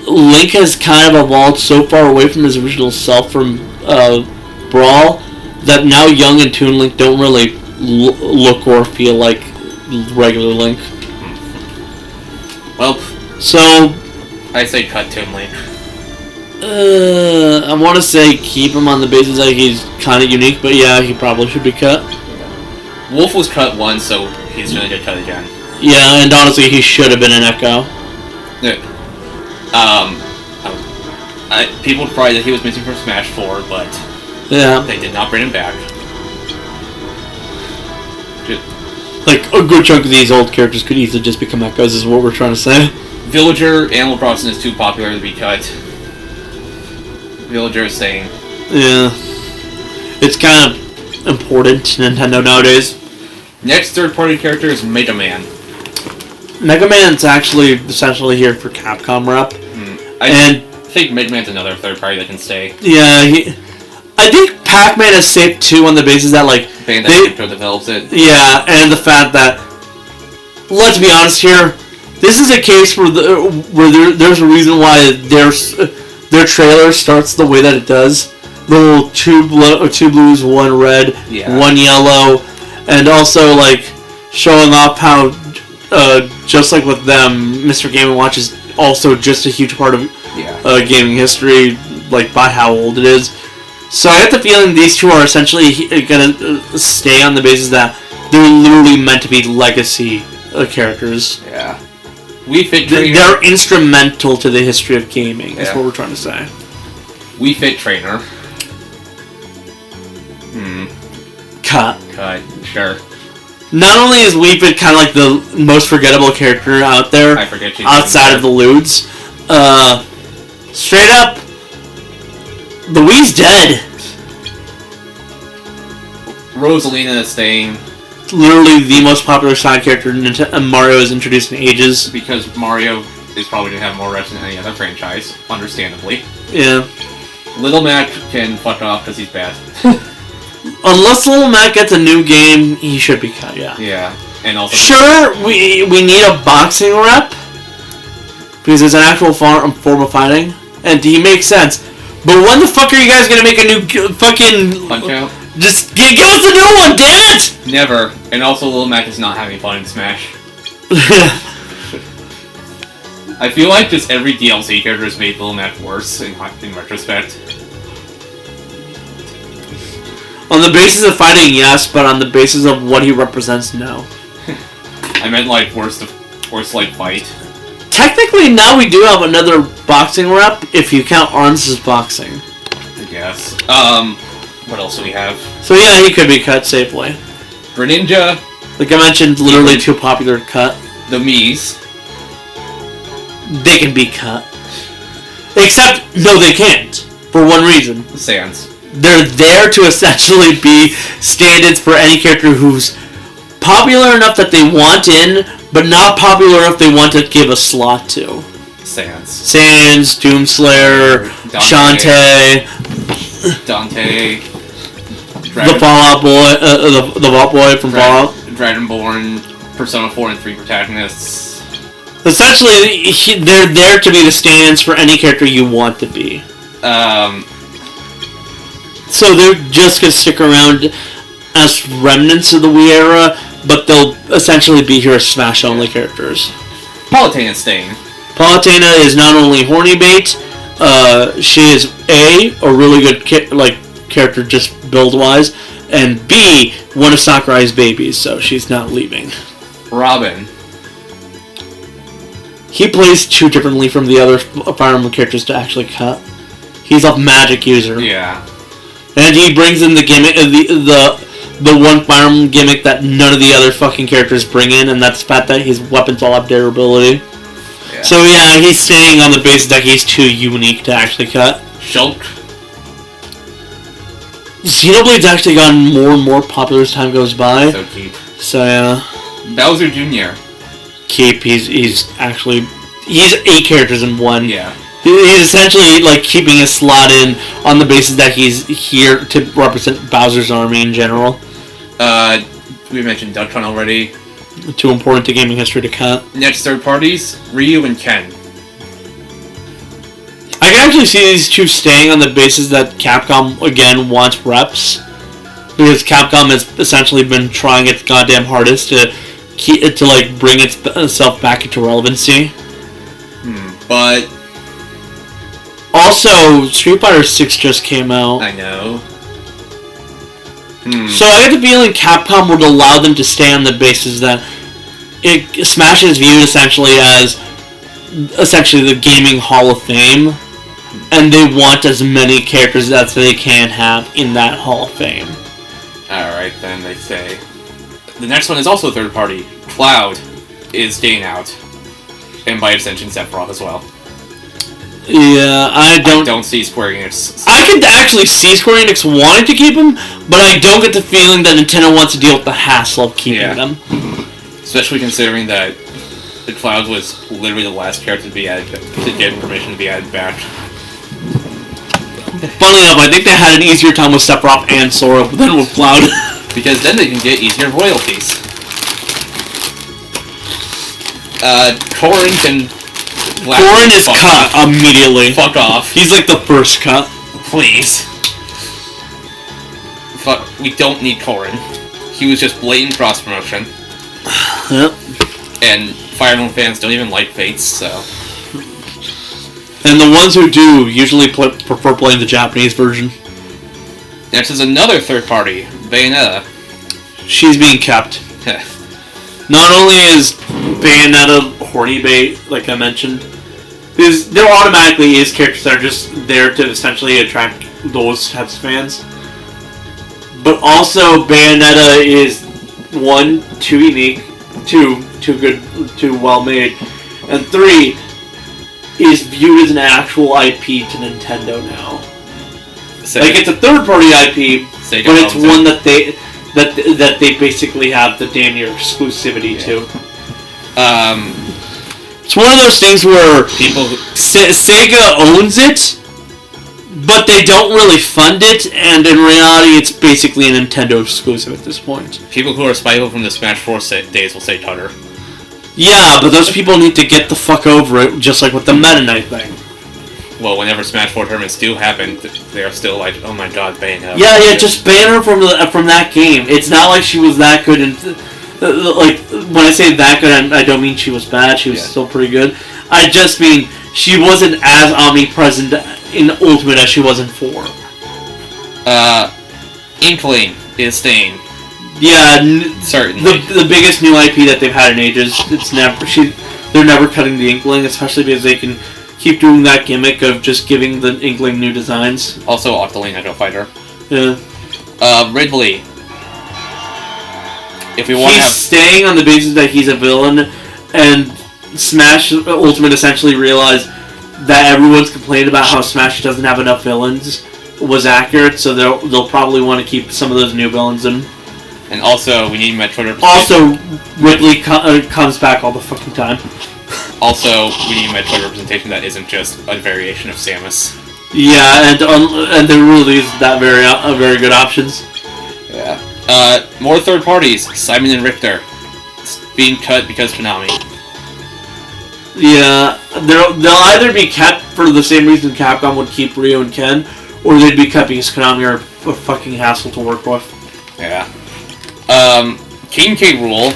Link has kind of evolved so far away from his original self from Brawl that now Young and Toon Link don't really look or feel like regular Link. Well, so I say cut Toon Link. I want to say keep him on the basis that he's kind of unique, but yeah, he probably should be cut. Wolf was cut once, so he's gonna get cut again. Yeah, and honestly, he should have been an Echo. Yeah. People would probably that he was missing from Smash 4, but yeah, they did not bring him back. Like, a good chunk of these old characters could easily just become Echoes, is what we're trying to say. Villager, Animal Crossing is too popular to be cut. Villager is saying. Yeah. It's kind of important to Nintendo nowadays. Next third-party character is Mega Man. Mega Man's actually essentially here for Capcom rep. I think Mega Man's another third party that can stay. Yeah, I think Pac-Man is safe too on the basis that, like, Bandai Namco develops it. Yeah, and the fact that, let's be honest here, this is a case where there's a reason why their trailer starts the way that it does. The little two blues, 1 red, 1 yellow, and also, like, showing off how, just like with them, Mr. Game & Watch is also just a huge part of gaming history, like, by how old it is. So I get the feeling these two are essentially going to stay on the basis that they're literally meant to be legacy characters. Yeah. Wii Fit Trainer. They're instrumental to the history of gaming, is what we're trying to say. Wii Fit Trainer. Cut. Sure. Not only is Wii Fit kind of like the most forgettable character out there, outside of the Ludes, straight up, the Wii's dead. Rosalina is staying. Literally the most popular side character Mario has introduced in ages. Because Mario is probably going to have more reps than any other franchise, understandably. Yeah. Little Mac can fuck off because he's bad. Unless Little Mac gets a new game, he should be cut, yeah. Yeah. And also... Sure, we need a boxing rep, because it's an actual form of fighting, and he makes sense. But when the fuck are you guys gonna make a new fucking... Punch-Out? Just give us a new one, damn it! Never. And also, Little Mac is not having fun in Smash. I feel like just every DLC character has made Little Mac worse in retrospect. On the basis of fighting, yes, but on the basis of what he represents, no. I meant, like, worst like, fight. Technically, now we do have another boxing rep, if you count Arms as boxing. I guess. What else do we have? So yeah, he could be cut safely. Greninja. Like I mentioned, literally too popular to cut. The Miis. They can be cut. Except, no they can't. For one reason. The Sans. They're there to essentially be stand-ins for any character who's popular enough that they want in, but not popular enough they want to give a slot to. Sans, Doomslayer, Shantae, Dante, the Fallout boy, the Vault boy from Fallout, Dragonborn, Persona 4 and 3 protagonists. Essentially, they're there to be the stand-ins for any character you want to be. So they're just gonna stick around as remnants of the Wii era, but they'll essentially be here as Smash-only characters. Palutena's staying. Palutena is not only horny bait, she is A, really good character just build-wise, and B, one of Sakurai's babies, so she's not leaving. Robin. He plays too differently from the other Fire Emblem characters to actually cut. He's a magic user. Yeah. And he brings in the gimmick, the the one firearm gimmick that none of the other fucking characters bring in, and that's the fact that his weapons all have durability. Yeah. So yeah, he's staying on the basis that he's too unique to actually cut. Shulk. Xenoblade's actually gotten more and more popular as time goes by. So keep. So yeah. Bowser Jr. Keep, he's 8 characters in one. Yeah. He's essentially like keeping a slot in on the basis that he's here to represent Bowser's army in general. We mentioned Ducktron already. Too important to gaming history to cut. Next third parties, Ryu and Ken. I can actually see these two staying on the basis that Capcom again wants reps, because Capcom has essentially been trying its goddamn hardest to like bring itself back into relevancy. But also, Street Fighter 6 just came out. I know. So I get the feeling Capcom would allow them to stay on the basis that Smash is viewed essentially as the gaming Hall of Fame, and they want as many characters as they can have in that Hall of Fame. Alright, then they say. The next one is also third party. Cloud is staying out. And by extension, Sephiroth as well. Yeah, I don't see Square Enix. I could actually see Square Enix wanting to keep him, but I don't get the feeling that Nintendo wants to deal with the hassle of keeping them. Especially considering that the Cloud was literally the last character to be added, to get permission to be added back. Funnily enough, I think they had an easier time with Sephiroth and Sora than with Cloud. Because then they can get easier royalties. Corrin can... Corrin is cut immediately. Fuck off. He's like the first cut. Please. Fuck, we don't need Corrin. He was just blatant cross-promotion. Yep. And Fire Emblem fans don't even like Fates, so... And the ones who do usually prefer playing the Japanese version. Next is another third party, Bayonetta. She's being kept. Not only is Bayonetta horny bait, like I mentioned, there automatically is characters that are just there to essentially attract those types of fans. But also, Bayonetta is, 1, too unique, 2, too good, too well made, and 3, is viewed as an actual IP to Nintendo now. Like, it's a third-party IP, but it's one that they basically have the damn near exclusivity to. It's one of those things where Sega owns it, but they don't really fund it, and in reality, it's basically a Nintendo exclusive at this point. People who are spiteful from the Smash 4 days will say Tutter. Yeah, but those people need to get the fuck over it, just like with the Meta Knight thing. Well, whenever Smash 4 tournaments do happen, they're still like, oh my god, ban her. Yeah, just ban her from that game. It's not like she was that good, and like, when I say that good, I don't mean she was bad, she was still pretty good. I just mean, she wasn't as omnipresent in Ultimate as she was in 4. Inkling is staying. Yeah, certainly. The biggest new IP that they've had in ages. They're never cutting the Inkling, especially because they can keep doing that gimmick of just giving the Inkling new designs. Also, Octoling Echo Fighter. Yeah. Ridley. He's staying on the basis that he's a villain, and Smash Ultimate essentially realized that everyone's complained about how Smash doesn't have enough villains was accurate, so they'll probably want to keep some of those new villains in. And also, we need Metroid representation. Also, Ridley comes back all the fucking time. Also, we need Metroid representation that isn't just a variation of Samus. Yeah, and there really is that very good options. Yeah. More third parties. Simon and Richter. Being cut because Konami. Yeah, they'll either be kept for the same reason Capcom would keep Ryu and Ken, or they'd be cut because Konami are a fucking hassle to work with. Yeah. King K. Rool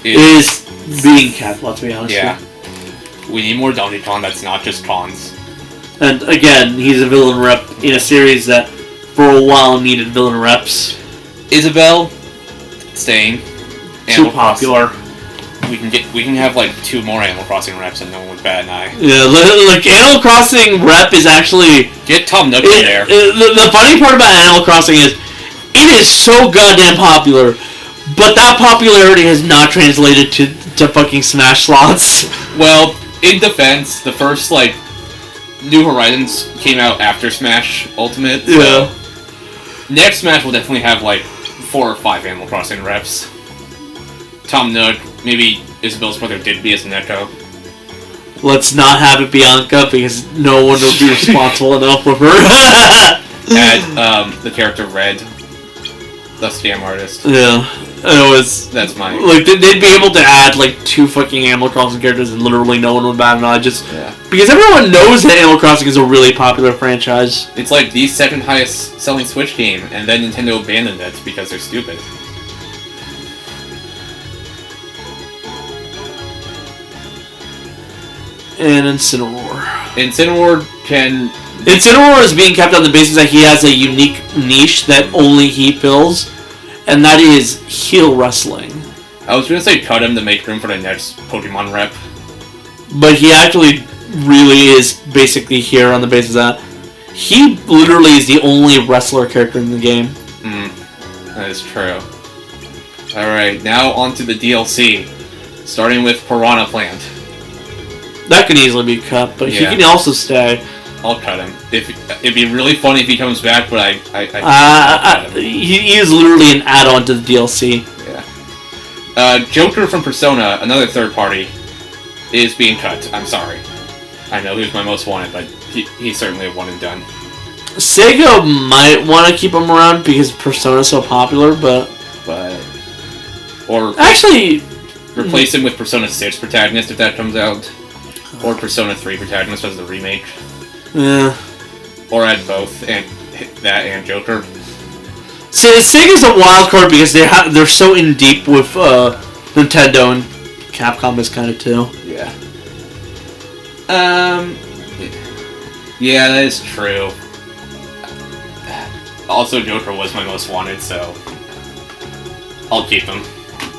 is being kept, let's be honest. Yeah. We need more Donkey Kong that's not just Kons. And again, he's a villain rep in a series that for a while needed villain reps. Isabelle, staying. Too popular. We can have like 2 more Animal Crossing reps and no one would bat an eye. Yeah, like Animal Crossing rep is actually... Get Tom Nook in there. The funny part about Animal Crossing is game is so goddamn popular, but that popularity has not translated to fucking Smash slots. Well, in defense, the first, like, New Horizons came out after Smash Ultimate. So Yeah. next Smash will definitely have, like, 4 or 5 Animal Crossing reps. Tom Nook, maybe Isabel's brother Digby as Neko. Let's not have it Bianca because no one will be responsible enough with her. Add the character Red, the scam artist. Yeah, it was. That's my... Like, they'd be able to add, like, 2 fucking Animal Crossing characters and literally no one would bat an eye. Just because everyone knows that Animal Crossing is a really popular franchise. It's like the second highest selling Switch game, and then Nintendo abandoned it because they're stupid. And Incineroar. Incineroar can... Incineroar is being kept on the basis that he has a unique niche that only he fills, and that is heel wrestling. I was gonna say cut him to make room for the next Pokemon rep. But he actually really is basically here on the basis that he literally is the only wrestler character in the game. That is true. Alright, now on to the DLC. Starting with Piranha Plant. That could easily be cut, but he Yeah. can also stay. I'll cut him. It'd be really funny if he comes back, but I'll cut him. He is literally an add-on to the DLC. Yeah. Joker from Persona, another third party, is being cut. I'm sorry. I know he was my most wanted, but he's certainly a one and done. Sega might want to keep him around because Persona's so popular, but or actually, replace him with Persona 6 protagonist if that comes out, or Persona 3 protagonist as the remake, yeah. or add both and that and Joker. See, Sega's a wild card because they're so in deep with Nintendo, and Capcom is kind of too. Yeah. Yeah, that is true. Also, Joker was my most wanted, so I'll keep him.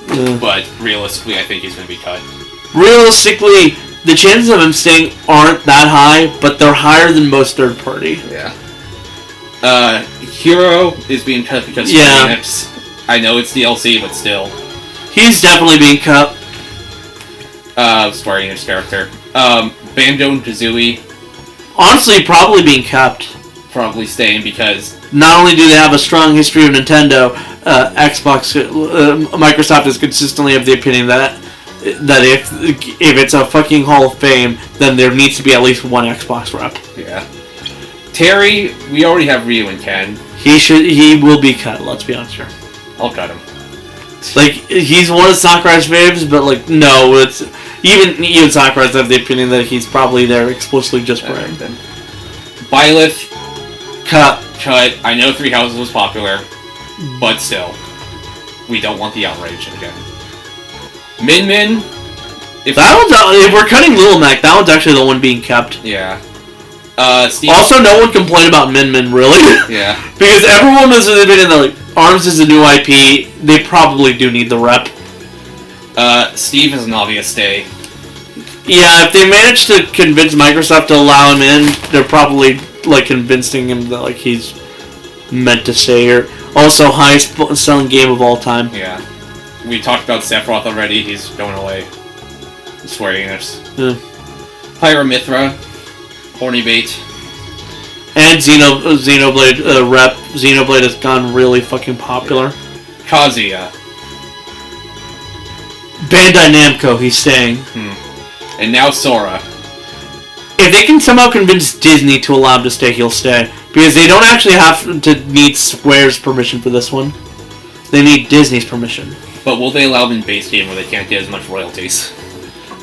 Yeah. But realistically, I think he's going to be cut. Realistically, the chances of him staying aren't that high, but they're higher than most third party. Yeah. Hero is being cut because of Phoenix. I know it's DLC, but still. He's definitely being cut. Square Enix character. Banjo and Kazooie. Honestly, probably being kept. Probably staying because... Not only do they have a strong history of Nintendo, Microsoft is consistently of the opinion that if it's a fucking Hall of Fame, then there needs to be at least one Xbox rep. Yeah. Terry, we already have Ryu and Ken. He will be cut, let's be honest here. I'll cut him. Like, he's one of Sakurai's faves, but like, no, it's... Even Sakurai's have the opinion that he's probably there explicitly just for him. Byleth, Cut. I know Three Houses was popular, but still. We don't want the outrage again. Min Min. If we're cutting Little Mac, that one's actually the one being kept. Yeah. Steve. Also, no one complained about Min Min, really. Yeah. Because everyone was in the opinion that, like, ARMS is a new IP, they probably do need the rep. Steve is an obvious stay. Yeah, if they manage to convince Microsoft to allow him in, they're probably, like, convincing him that, like, he's meant to stay here. Also, highest selling game of all time. Yeah. We talked about Sephiroth already, he's going away. Square Enix. Yeah. Pyramithra. Horny Bait. And Xenoblade rep. Xenoblade has gone really fucking popular. Kazuya. Bandai Namco, he's staying. And now Sora. If they can somehow convince Disney to allow him to stay, he'll stay. Because they don't actually have to need Square's permission for this one. They need Disney's permission. But will they allow him in base game where they can't get as much royalties?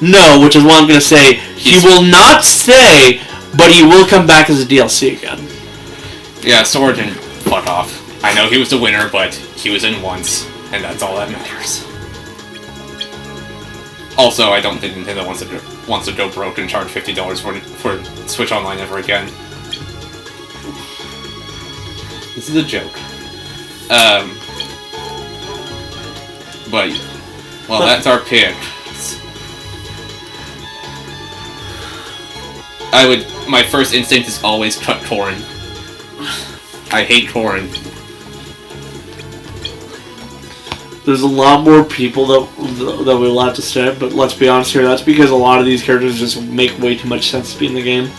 No, which is what I'm going to say. He will not stay, but he will come back as a DLC again. Yeah, Sora can fuck off. I know he was the winner, but he was in once, and that's all that matters. Also, I don't think Nintendo wants to go broke and charge $50 for Switch Online ever again. This is a joke. But, well, that's our pick. My first instinct is always cut Corrin. I hate Corrin. there's a lot more people that we allowed to stay. But let's be honest here, that's because a lot of these characters just make way too much sense to be in the game.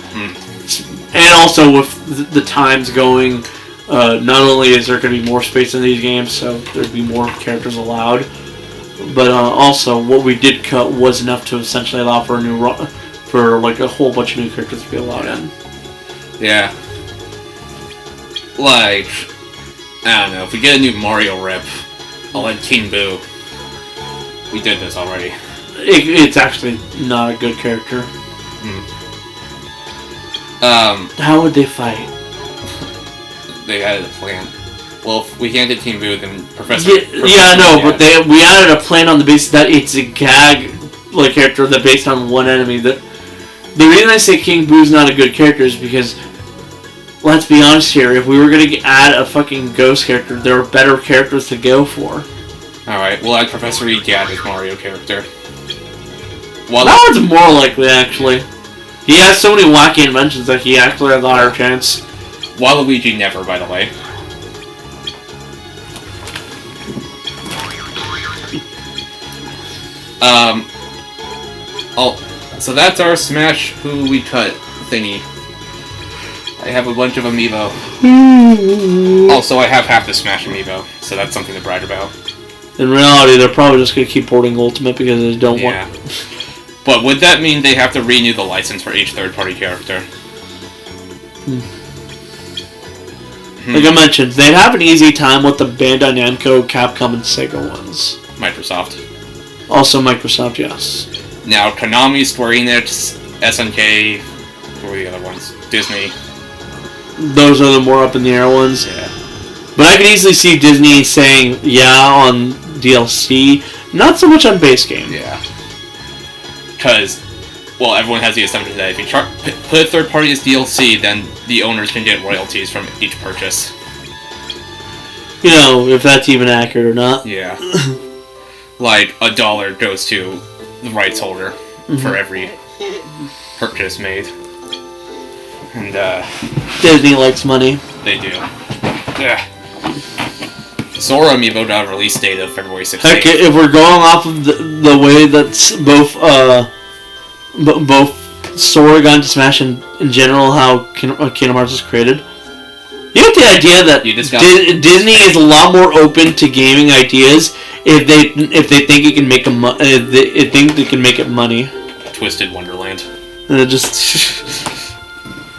And also with the times going, not only is there going to be more space in these games, so there'd be more characters allowed, but also what we did cut was enough to essentially allow for like a whole bunch of new characters to be allowed in. Yeah. Like, I don't know, if we get a new Mario rip, I'll let King Boo. We did this already. It's actually not a good character. How would they fight? They added a plan. Well, if we can't get King Boo, then Professor... Yeah, I know, but we added a plan on the basis that it's a gag like character that based on one enemy. The reason I say King Boo's not a good character is because, let's be honest here, if we were going to add a fucking ghost character, there are better characters to go for. Alright, we'll add Professor Egad as Mario character. That one's more likely, actually. He has so many wacky inventions that he actually has a higher chance. Waluigi never, by the way. So that's our Smash Who We Cut thingy. I have a bunch of amiibo. Also, I have half the Smash amiibo, so that's something to brag about. In reality, they're probably just going to keep porting Ultimate because they don't want... But would that mean they have to renew the license for each third-party character? Like I mentioned, they'd have an easy time with the Bandai Namco, Capcom, and Sega ones. Microsoft. Also Microsoft, yes. Now, Konami, Square Enix, SNK, what were the other ones? Disney. Those are the more up-in-the-air ones. Yeah. But I can easily see Disney saying, yeah, on DLC, not so much on base game. Yeah. Because, well, everyone has the assumption that if you put a third party as DLC, then the owners can get royalties from each purchase. You know, if that's even accurate or not. Yeah. Like, $1 goes to the rights holder for every purchase made. And, Disney likes money. They do. Yeah. Sora Amiibo got a release date of February 16th. Heck, if we're going off of the way that's both Sora got into Smash and in general how Kingdom Hearts is created, you get the idea that Disney is a lot more open to gaming ideas if they think it can make they can make it money. Twisted Wonderland.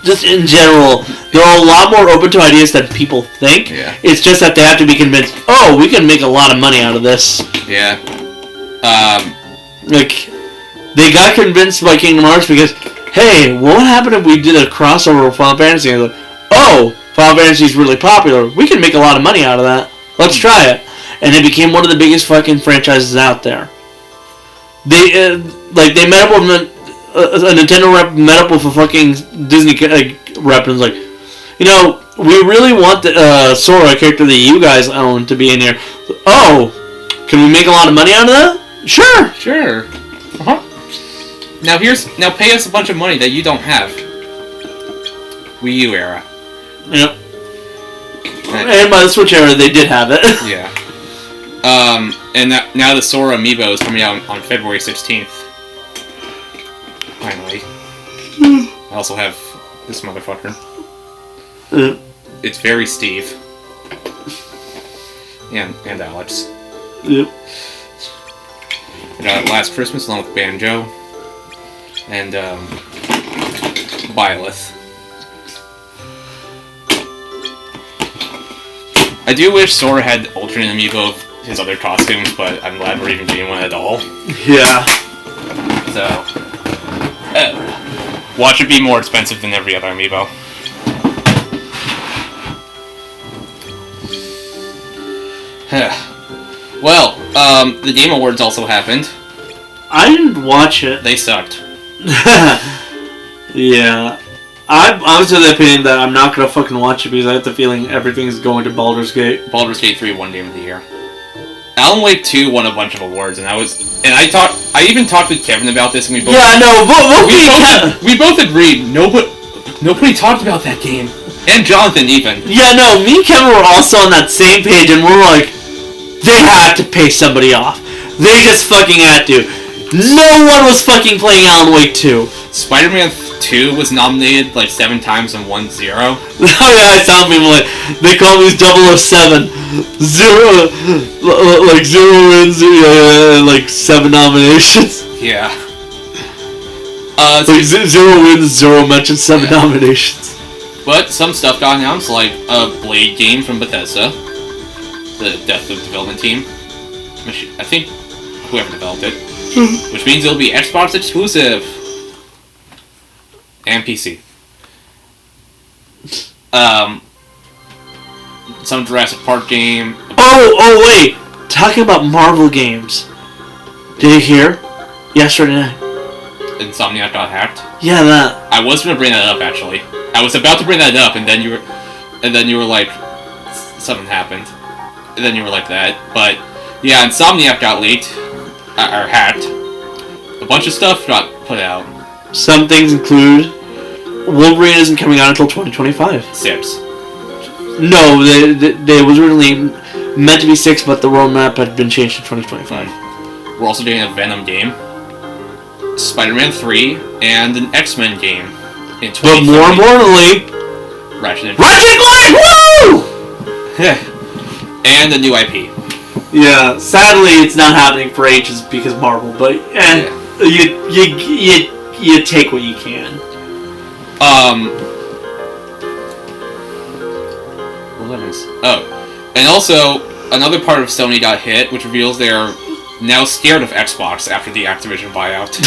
Just in general, they're a lot more open to ideas than people think. Yeah. It's just that they have to be convinced, oh, we can make a lot of money out of this. Yeah. Like, they got convinced by Kingdom Hearts because, hey, what happened if we did a crossover with Final Fantasy? And they're like, oh, Final Fantasy is really popular. We can make a lot of money out of that. Let's try it. And it became one of the biggest fucking franchises out there. They met up with a Nintendo rep met up with a fucking Disney rep and was like, you know, we really want the Sora character that you guys own to be in here. Oh, can we make a lot of money out of that? Sure. Sure. Now pay us a bunch of money that you don't have. Wii U era. Yep. And by the Switch era, they did have it. Yeah. And now the Sora Amiibo is coming out on February 16th. Finally. I also have this motherfucker. It's very Steve. And Alex. Yep. I got it last Christmas along with Banjo. And, Byleth. I do wish Sora had alternate amiibo of his other costumes, but I'm glad we're even getting one at all. Yeah. So, watch it be more expensive than every other amiibo. Well, the Game Awards also happened. I didn't watch it. They sucked. Yeah. I was of the opinion that I'm not going to fucking watch it because I have the feeling everything's going to Baldur's Gate. Baldur's Gate 3 won Game of the Year. Alan Wake 2 won a bunch of awards, and I even talked with Kevin about this, and we both... Yeah, no, we both agreed. Nobody talked about that game. And Jonathan, even. Yeah, no, me and Kevin were also on that same page, and we're like, they had to pay somebody off. They just fucking had to. No one was fucking playing Alan Wake 2. Spider-Man 2 was nominated like 7 times and won 0. Oh yeah, I saw people like, they call me 007. 0, like 0 wins, like 7 nominations. Yeah. Like 0 wins, 0 mentions, 7 nominations. But some stuff got announced, like a Blade game from Bethesda, the Deathloop development team. I think whoever developed it. Which means it'll be Xbox exclusive. And PC. Some Jurassic Park game. Oh wait! Talking about Marvel games. Did you hear? Yesterday night. Insomniac got hacked. Yeah, that. I was gonna bring that up actually. I was about to bring that up, and then you were like, something happened, and then you were like that. But yeah, Insomniac got leaked or hacked. A bunch of stuff got put out. Some things include Wolverine isn't coming out until 2025. 6. No, they was originally meant to be 6, but the roadmap had been changed to 2025. We're also doing a Venom game, Spider-Man 3, and an X-Men game in 2030. But more importantly, Ratchet & Clank! Woo! And a new IP. Yeah, sadly it's not happening for ages because Marvel, but you take what you can. And also another part of Sony got hit, which reveals they are now scared of Xbox after the Activision buyout.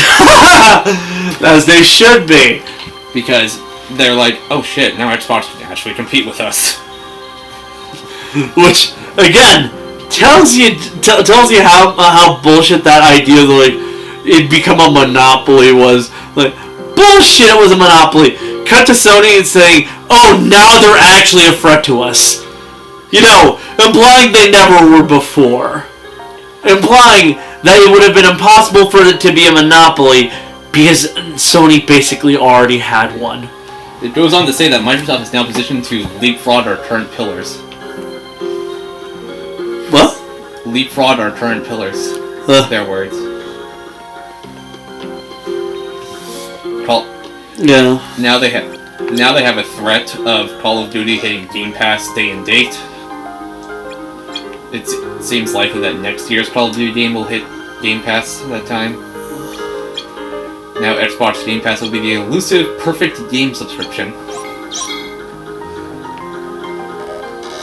As they should be, because they're like, oh shit, now Xbox can actually compete with us. Which again tells you how bullshit that idea that like it become a monopoly was. Like bullshit, it was a monopoly. Cut to Sony and saying, oh, now they're actually a threat to us. You know, implying they never were before. Implying that it would have been impossible for it to be a monopoly because Sony basically already had one. It goes on to say that Microsoft is now positioned to leapfrog our current pillars. What? Leapfrog our current pillars. Their words. Yeah. Now they have a threat of Call of Duty hitting Game Pass day and date. It seems likely that next year's Call of Duty game will hit Game Pass at that time. Now Xbox Game Pass will be the elusive perfect game subscription.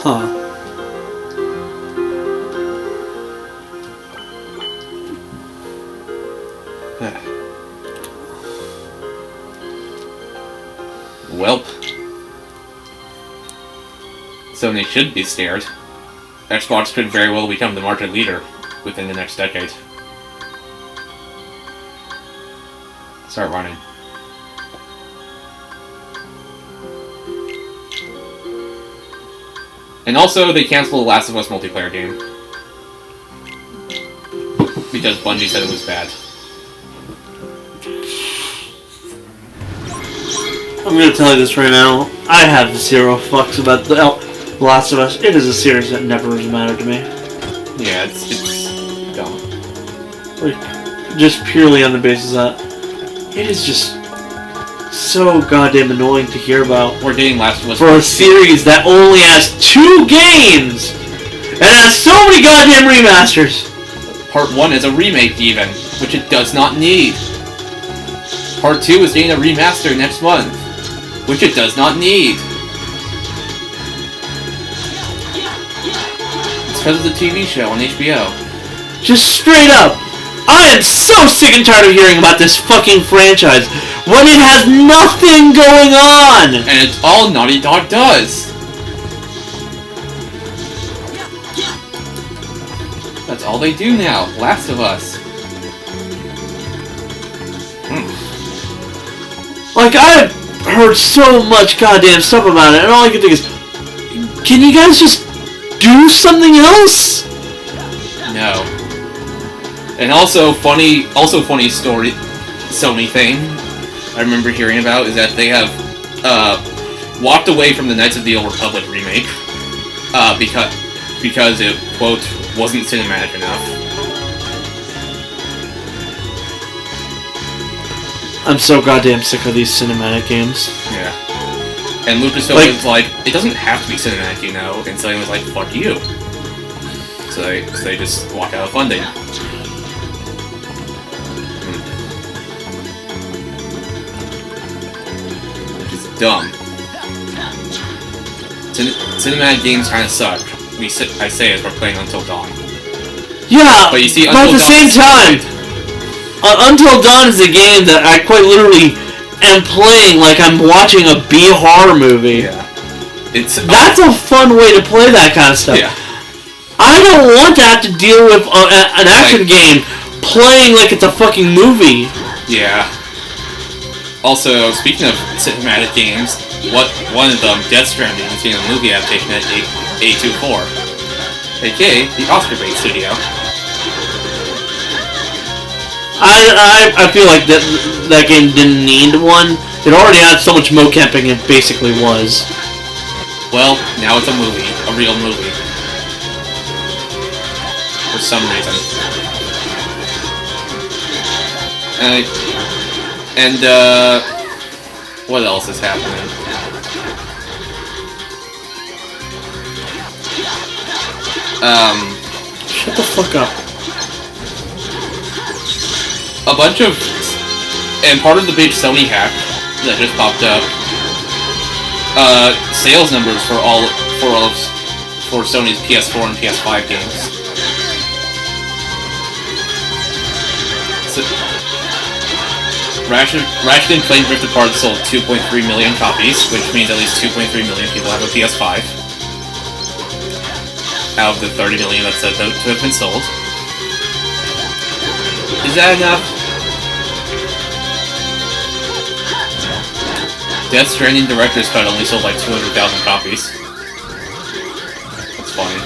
Huh. Welp. Sony should be scared. Xbox could very well become the market leader within the next decade. Start running. And also, they canceled the Last of Us multiplayer game. Because Bungie said it was bad. I'm gonna tell you this right now. I have 0 fucks about the Last of Us. It is a series that never has mattered to me. Yeah, it's dumb. Like, just purely on the basis that it is just so goddamn annoying to hear about. We're getting Last of Us for a series that only has 2 games and has so many goddamn remasters. Part 1 is a remake even, which it does not need. Part 2 is getting a remaster next month, which it does not need. It's because of the TV show on HBO. Just straight up, I am so sick and tired of hearing about this fucking franchise when it has nothing going on! And it's all Naughty Dog does. That's all they do now. Last of Us. Like, I've heard so much goddamn stuff about it, and all I can think is, can you guys just do something else? No. And also funny story, Sony thing I remember hearing about is that they have walked away from the Knights of the Old Republic remake because it, quote, wasn't cinematic enough. I'm so goddamn sick of these cinematic games. Yeah. And Lucasfilm was like, it doesn't have to be cinematic, you know, and Sony was like, fuck you. So they just walk out of funding. Which is dumb. Cinematic games kind of suck. I say as we're playing Until Dawn. Yeah, but you see, at the same time, Until Dawn is a game that I quite literally am playing like I'm watching a B horror movie. Yeah, that's a fun way to play that kind of stuff. Yeah. I don't want to have to deal with an action game playing like it's a fucking movie. Yeah. Also, speaking of cinematic games, one of them, Death Stranding, is being a movie adaptation at A24, aka the Oscar bait studio. I feel like that game didn't need one. It already had so much mocamping it basically was. Well, now it's a movie, a real movie. For some reason. What else is happening? Shut the fuck up. A bunch of... And part of the big Sony hack that just popped up, sales numbers for Sony's PS4 and PS5 games. So, Ratchet & Clank Rift Apart sold 2.3 million copies, which means at least 2.3 million people have a PS5. Out of the 30 million that's said to have been sold. Is that enough? Death Stranding Director's Cut only sold like 200,000 copies. That's funny.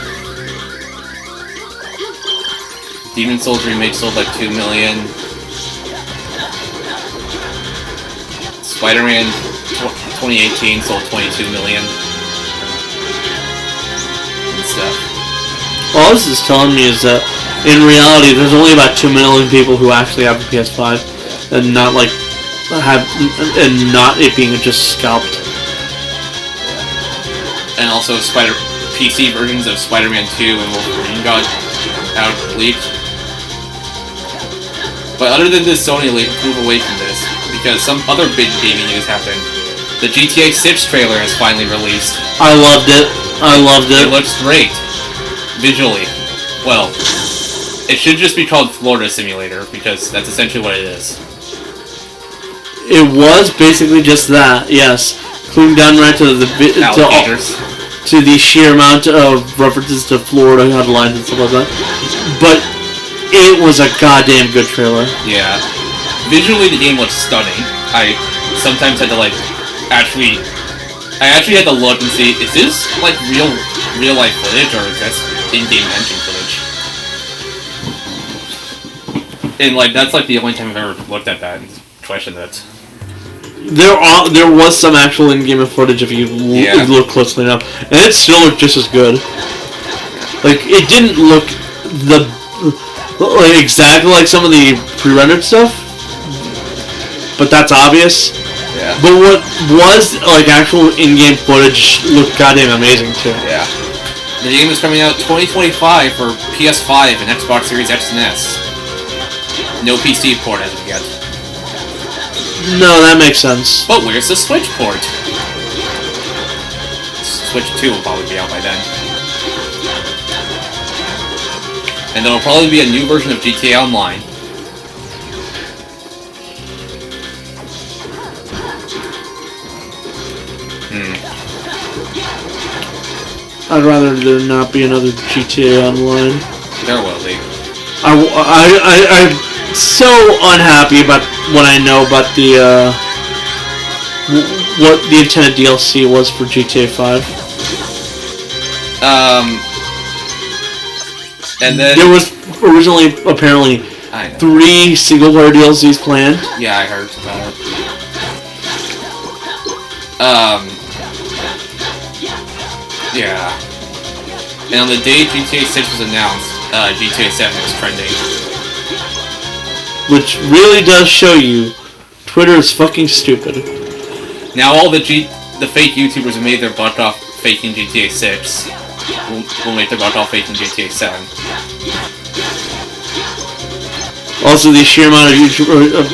Demon's Souls Remake sold like 2 million. Spider-Man 2018 sold 22 million. And stuff. All this is telling me is that, in reality, there's only about 2 million people who actually have a PS5, and not like not it being just scalped. And also, PC versions of Spider-Man 2 and Wolverine got out leaked. But other than this Sony leak, move away from this, because some other big gaming news happened. The GTA 6 trailer has finally released. I loved it. It looks great. Visually. Well, it should just be called Florida Simulator, because that's essentially what it is. It was basically just that, yes. Including down right to the sheer amount of references to Florida headlines and stuff like that. But it was a goddamn good trailer. Yeah. Visually, the game looks stunning. I sometimes had to I actually had to look and see, is this like real life footage, or is this in-game engine footage? And that's like the only time I've ever looked at that and questioned it. There was some actual in-game footage if you look closely enough, and it still looked just as good. Like, it didn't look exactly like some of the pre-rendered stuff, but that's obvious. Yeah. But what was actual in-game footage looked goddamn amazing too. Yeah. The game is coming out 2025 for PS5 and Xbox Series X and S. No PC port as of yet. No, that makes sense. But where's the Switch port? Switch 2 will probably be out by then. And there will probably be a new version of GTA Online. I'd rather there not be another GTA Online. There will be. I'm so unhappy about what I know about what the intended DLC was for GTA 5. And then there was originally apparently 3 single-player DLCs planned. Yeah, I heard about it. Yeah. And on the day GTA 6 was announced, GTA 7 was trending. Which really does show you Twitter is fucking stupid. Now all the fake YouTubers who made their butt off faking GTA 6 will make their butt off faking GTA 7. Also, the sheer amount of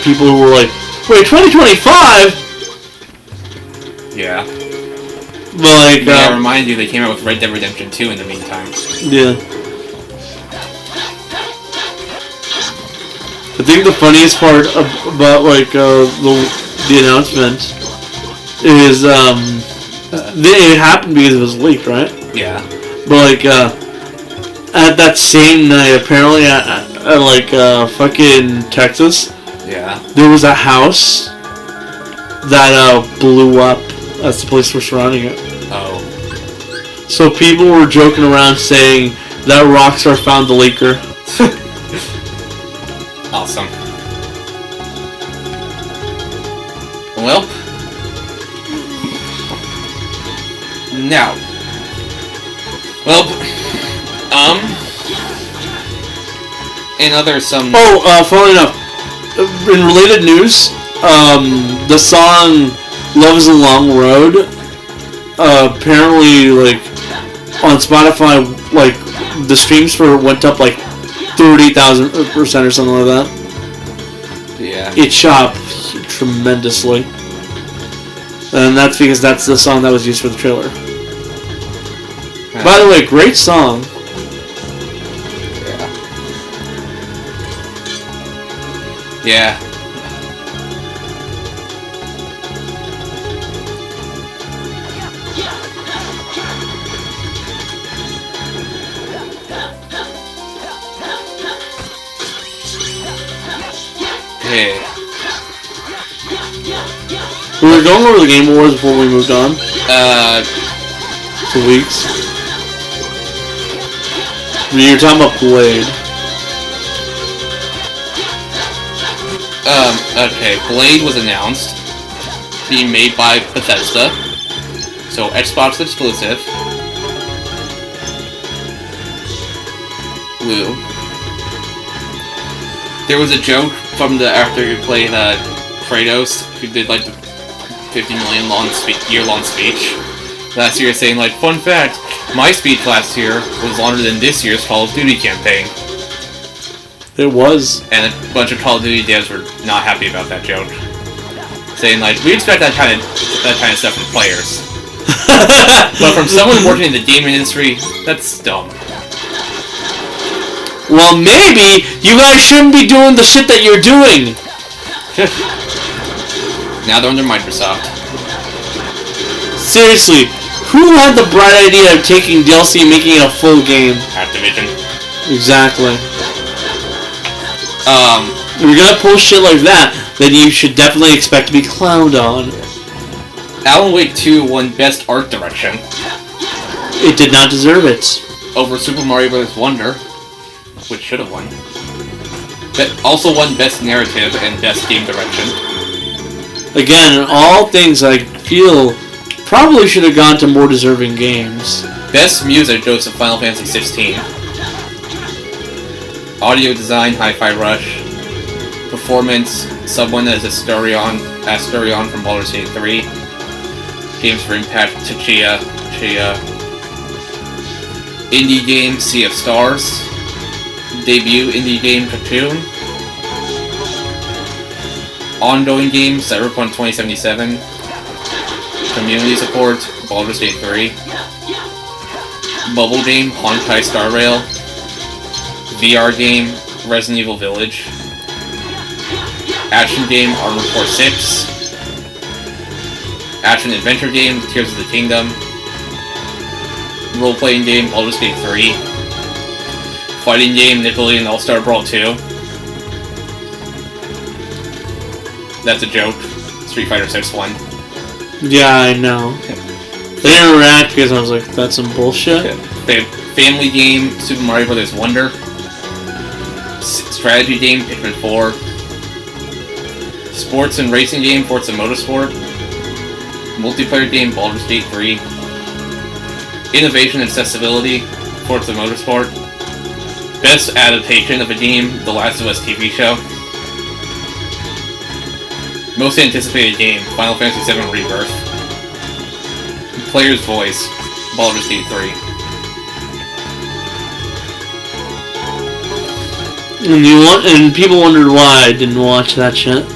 people who were like, wait, 2025? Yeah. But like, I remind you, they came out with Red Dead Redemption 2 in the meantime. Yeah. I think the funniest part about like the announcement is it happened because it was leaked, right? Yeah. But like at that same night, apparently at like fucking Texas, yeah, there was a house that blew up as the police were surrounding it. Oh. So people were joking around saying that Rockstar found the leaker. Awesome. Well, now, and other some. Oh, funnily enough, in related news, the song "Love Is a Long Road," apparently, like on Spotify, like the streams for it went up like 30,000% or something like that. Yeah. It shot tremendously. And that's because that's the song that was used for the trailer. By the way, great song. Yeah. Yeah. Okay. We were going over the Game Awards before we moved on. 2 weeks. You were talking about Blade. Okay, Blade was announced, being made by Bethesda, so Xbox exclusive. Woo. There was a joke from the actor who played Kratos, who did like the 50 million year-long speech last year, saying like, fun fact, my speech last year was longer than this year's Call of Duty campaign. It was. And a bunch of Call of Duty devs were not happy about that joke, saying like, we expect that kind of stuff from players, but from someone working in the game industry, that's dumb. Well, maybe you guys shouldn't be doing the shit that you're doing. Now they're under Microsoft. Seriously, who had the bright idea of taking DLC and making it a full game? Activision. Exactly. If you're gonna pull shit like that, then you should definitely expect to be clowned on. Alan Wake 2 won Best Art Direction. It did not deserve it. Over Super Mario Bros. Wonder, which should have won. But also won Best Narrative and Best Game Direction. Again, all things I feel probably should have gone to more deserving games. Best Music goes to Final Fantasy 16. Audio Design, Hi-Fi Rush. Performance, Someone as Asterion from Baldur's Gate 3. Games for Impact, Chia. Indie Game, Sea of Stars. Debut Indie Game, Cocoon. Ongoing Game, Cyberpunk 2077. Community Support, Baldur's Gate 3. Mobile Game, Honkai Star Rail. VR Game, Resident Evil Village. Action Game, Armored Core 6. Action Adventure Game, Tears of the Kingdom. Role-playing Game, Baldur's Gate 3. Fighting Game, Nickelodeon All-Star Brawl 2. That's a joke. Street Fighter 6 won. Yeah, I know. I didn't react because I was like, that's some bullshit. Family Game, Super Mario Bros. Wonder. Strategy Game, Pikmin 4. Sports and Racing Game, Forza Motorsport. Multiplayer Game, Baldur's Gate 3. Innovation and Accessibility, Forza Motorsport. Best adaptation of a game, The Last of Us TV show. Most anticipated game, Final Fantasy VII Rebirth. Player's voice, Baldur's Gate 3. And people wondered why I didn't watch that shit.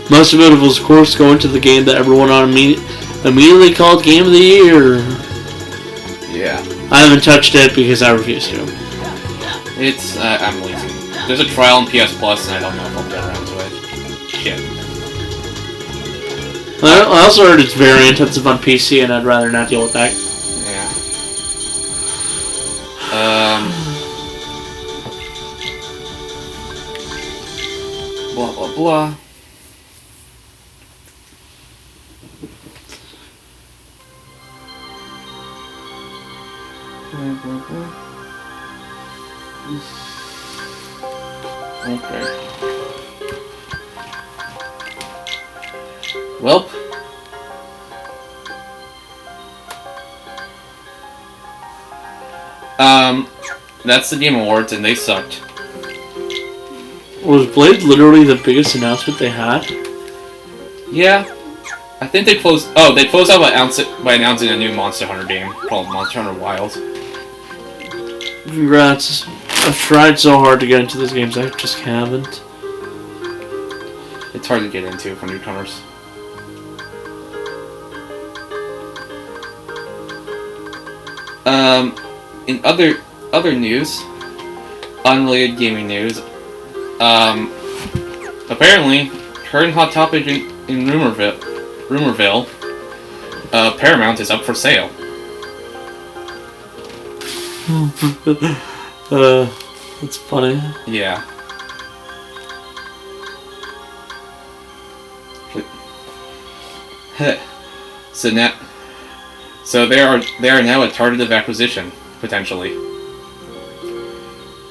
Most of it was, of course, going to the game that everyone on immediately called Game of the Year. Yeah. I haven't touched it because I refuse to. It's, I'm lazy. There's a trial on PS Plus, and I don't know if I'll get around to it. Shit. I also heard it's very intensive on PC, and I'd rather not deal with that. Yeah. Blah, blah, blah. Okay. Welp. That's the Game Awards, and they sucked. Was Blade literally the biggest announcement they had? Yeah. I think they closed... Oh, they closed out by announcing a new Monster Hunter game called Monster Hunter Wild. Congrats. I've tried so hard to get into these games, I just haven't. It's hard to get into for newcomers. In other news, unrelated gaming news, apparently, current hot topic in Rumorville, Paramount is up for sale. That's funny. Yeah. So they are now a target of acquisition, potentially.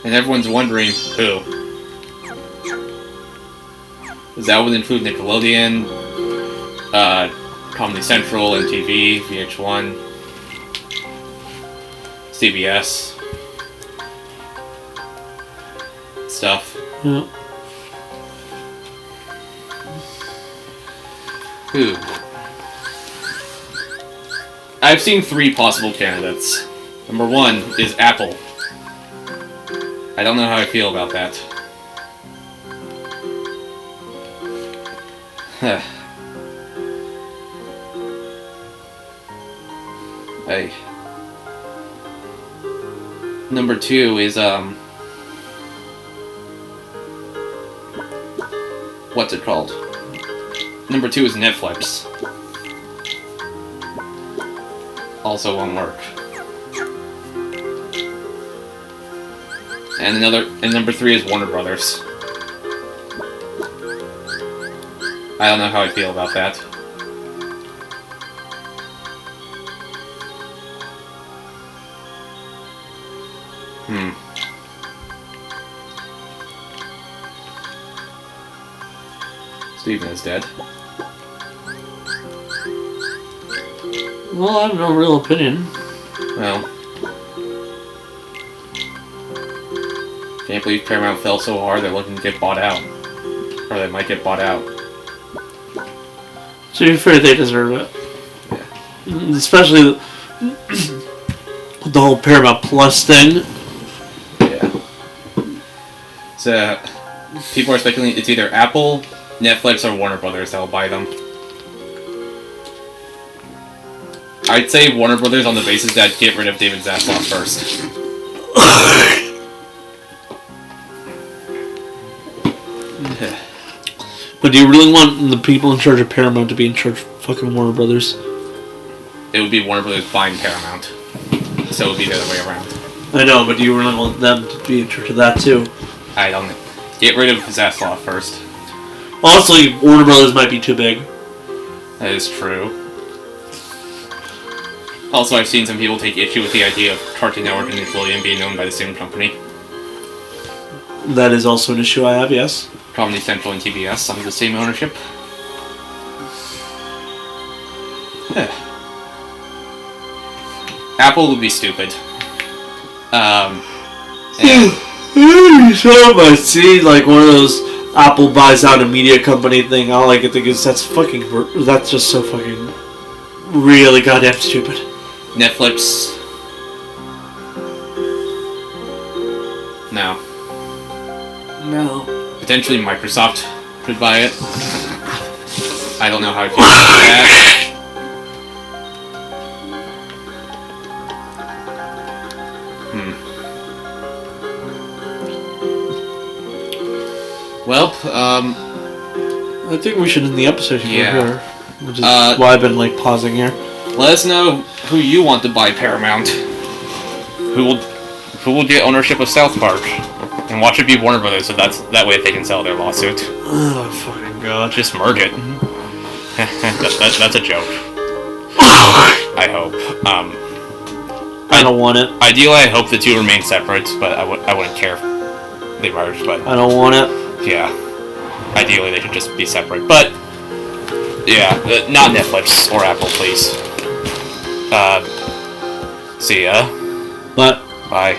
And everyone's wondering who. That would include Nickelodeon, Comedy Central, MTV, VH1, CBS, stuff. Yeah. Who? I've seen 3 possible candidates. Number 1 is Apple. I don't know how I feel about that. Hey. Number 2 is, what's it called? Number 2 is Netflix. Also won't work. And number 3 is Warner Brothers. I don't know how I feel about that. Steven is dead. Well, I have no real opinion. Well. Can't believe Paramount fell so hard they're looking to get bought out. Or they might get bought out. To be fair, they deserve it. Yeah. Especially the whole Paramount Plus thing. Yeah. So, people are speculating it's either Apple, Netflix, or Warner Brothers that will buy them. I'd say Warner Brothers on the basis that get rid of David Zaslav first. But do you really want the people in charge of Paramount to be in charge of fucking Warner Brothers? It would be Warner Brothers buying Paramount. So it would be the other way around. I know, but do you really want them to be in charge of that too? I don't know. Get rid of Zaslav first. Honestly, Warner Brothers might be too big. That is true. Also, I've seen some people take issue with the idea of Cartoon Network and Nickelodeon being owned by the same company. That is also an issue I have, yes. Comedy Central and TBS under the same ownership. Apple would be stupid. So if I see like one of those Apple buys out a media company thing, all I can think is that's just so fucking really goddamn stupid. Netflix. No. No. Potentially Microsoft could buy it. I don't know how I feel about that. Well, I think we should end the episode here. Yeah. Which is why I've been like pausing here. let us know who you want to buy Paramount. Who will get ownership of South Park, and watch it be Warner Brothers, so that way they can sell their lawsuit. Oh fucking god! Just merge it. That's a joke. I hope. I don't want it. Ideally, I hope the two remain separate, but I wouldn't care if they merge. But I don't want it. yeah, ideally they should just be separate. But yeah, not Netflix or Apple, please. See ya. But Bye.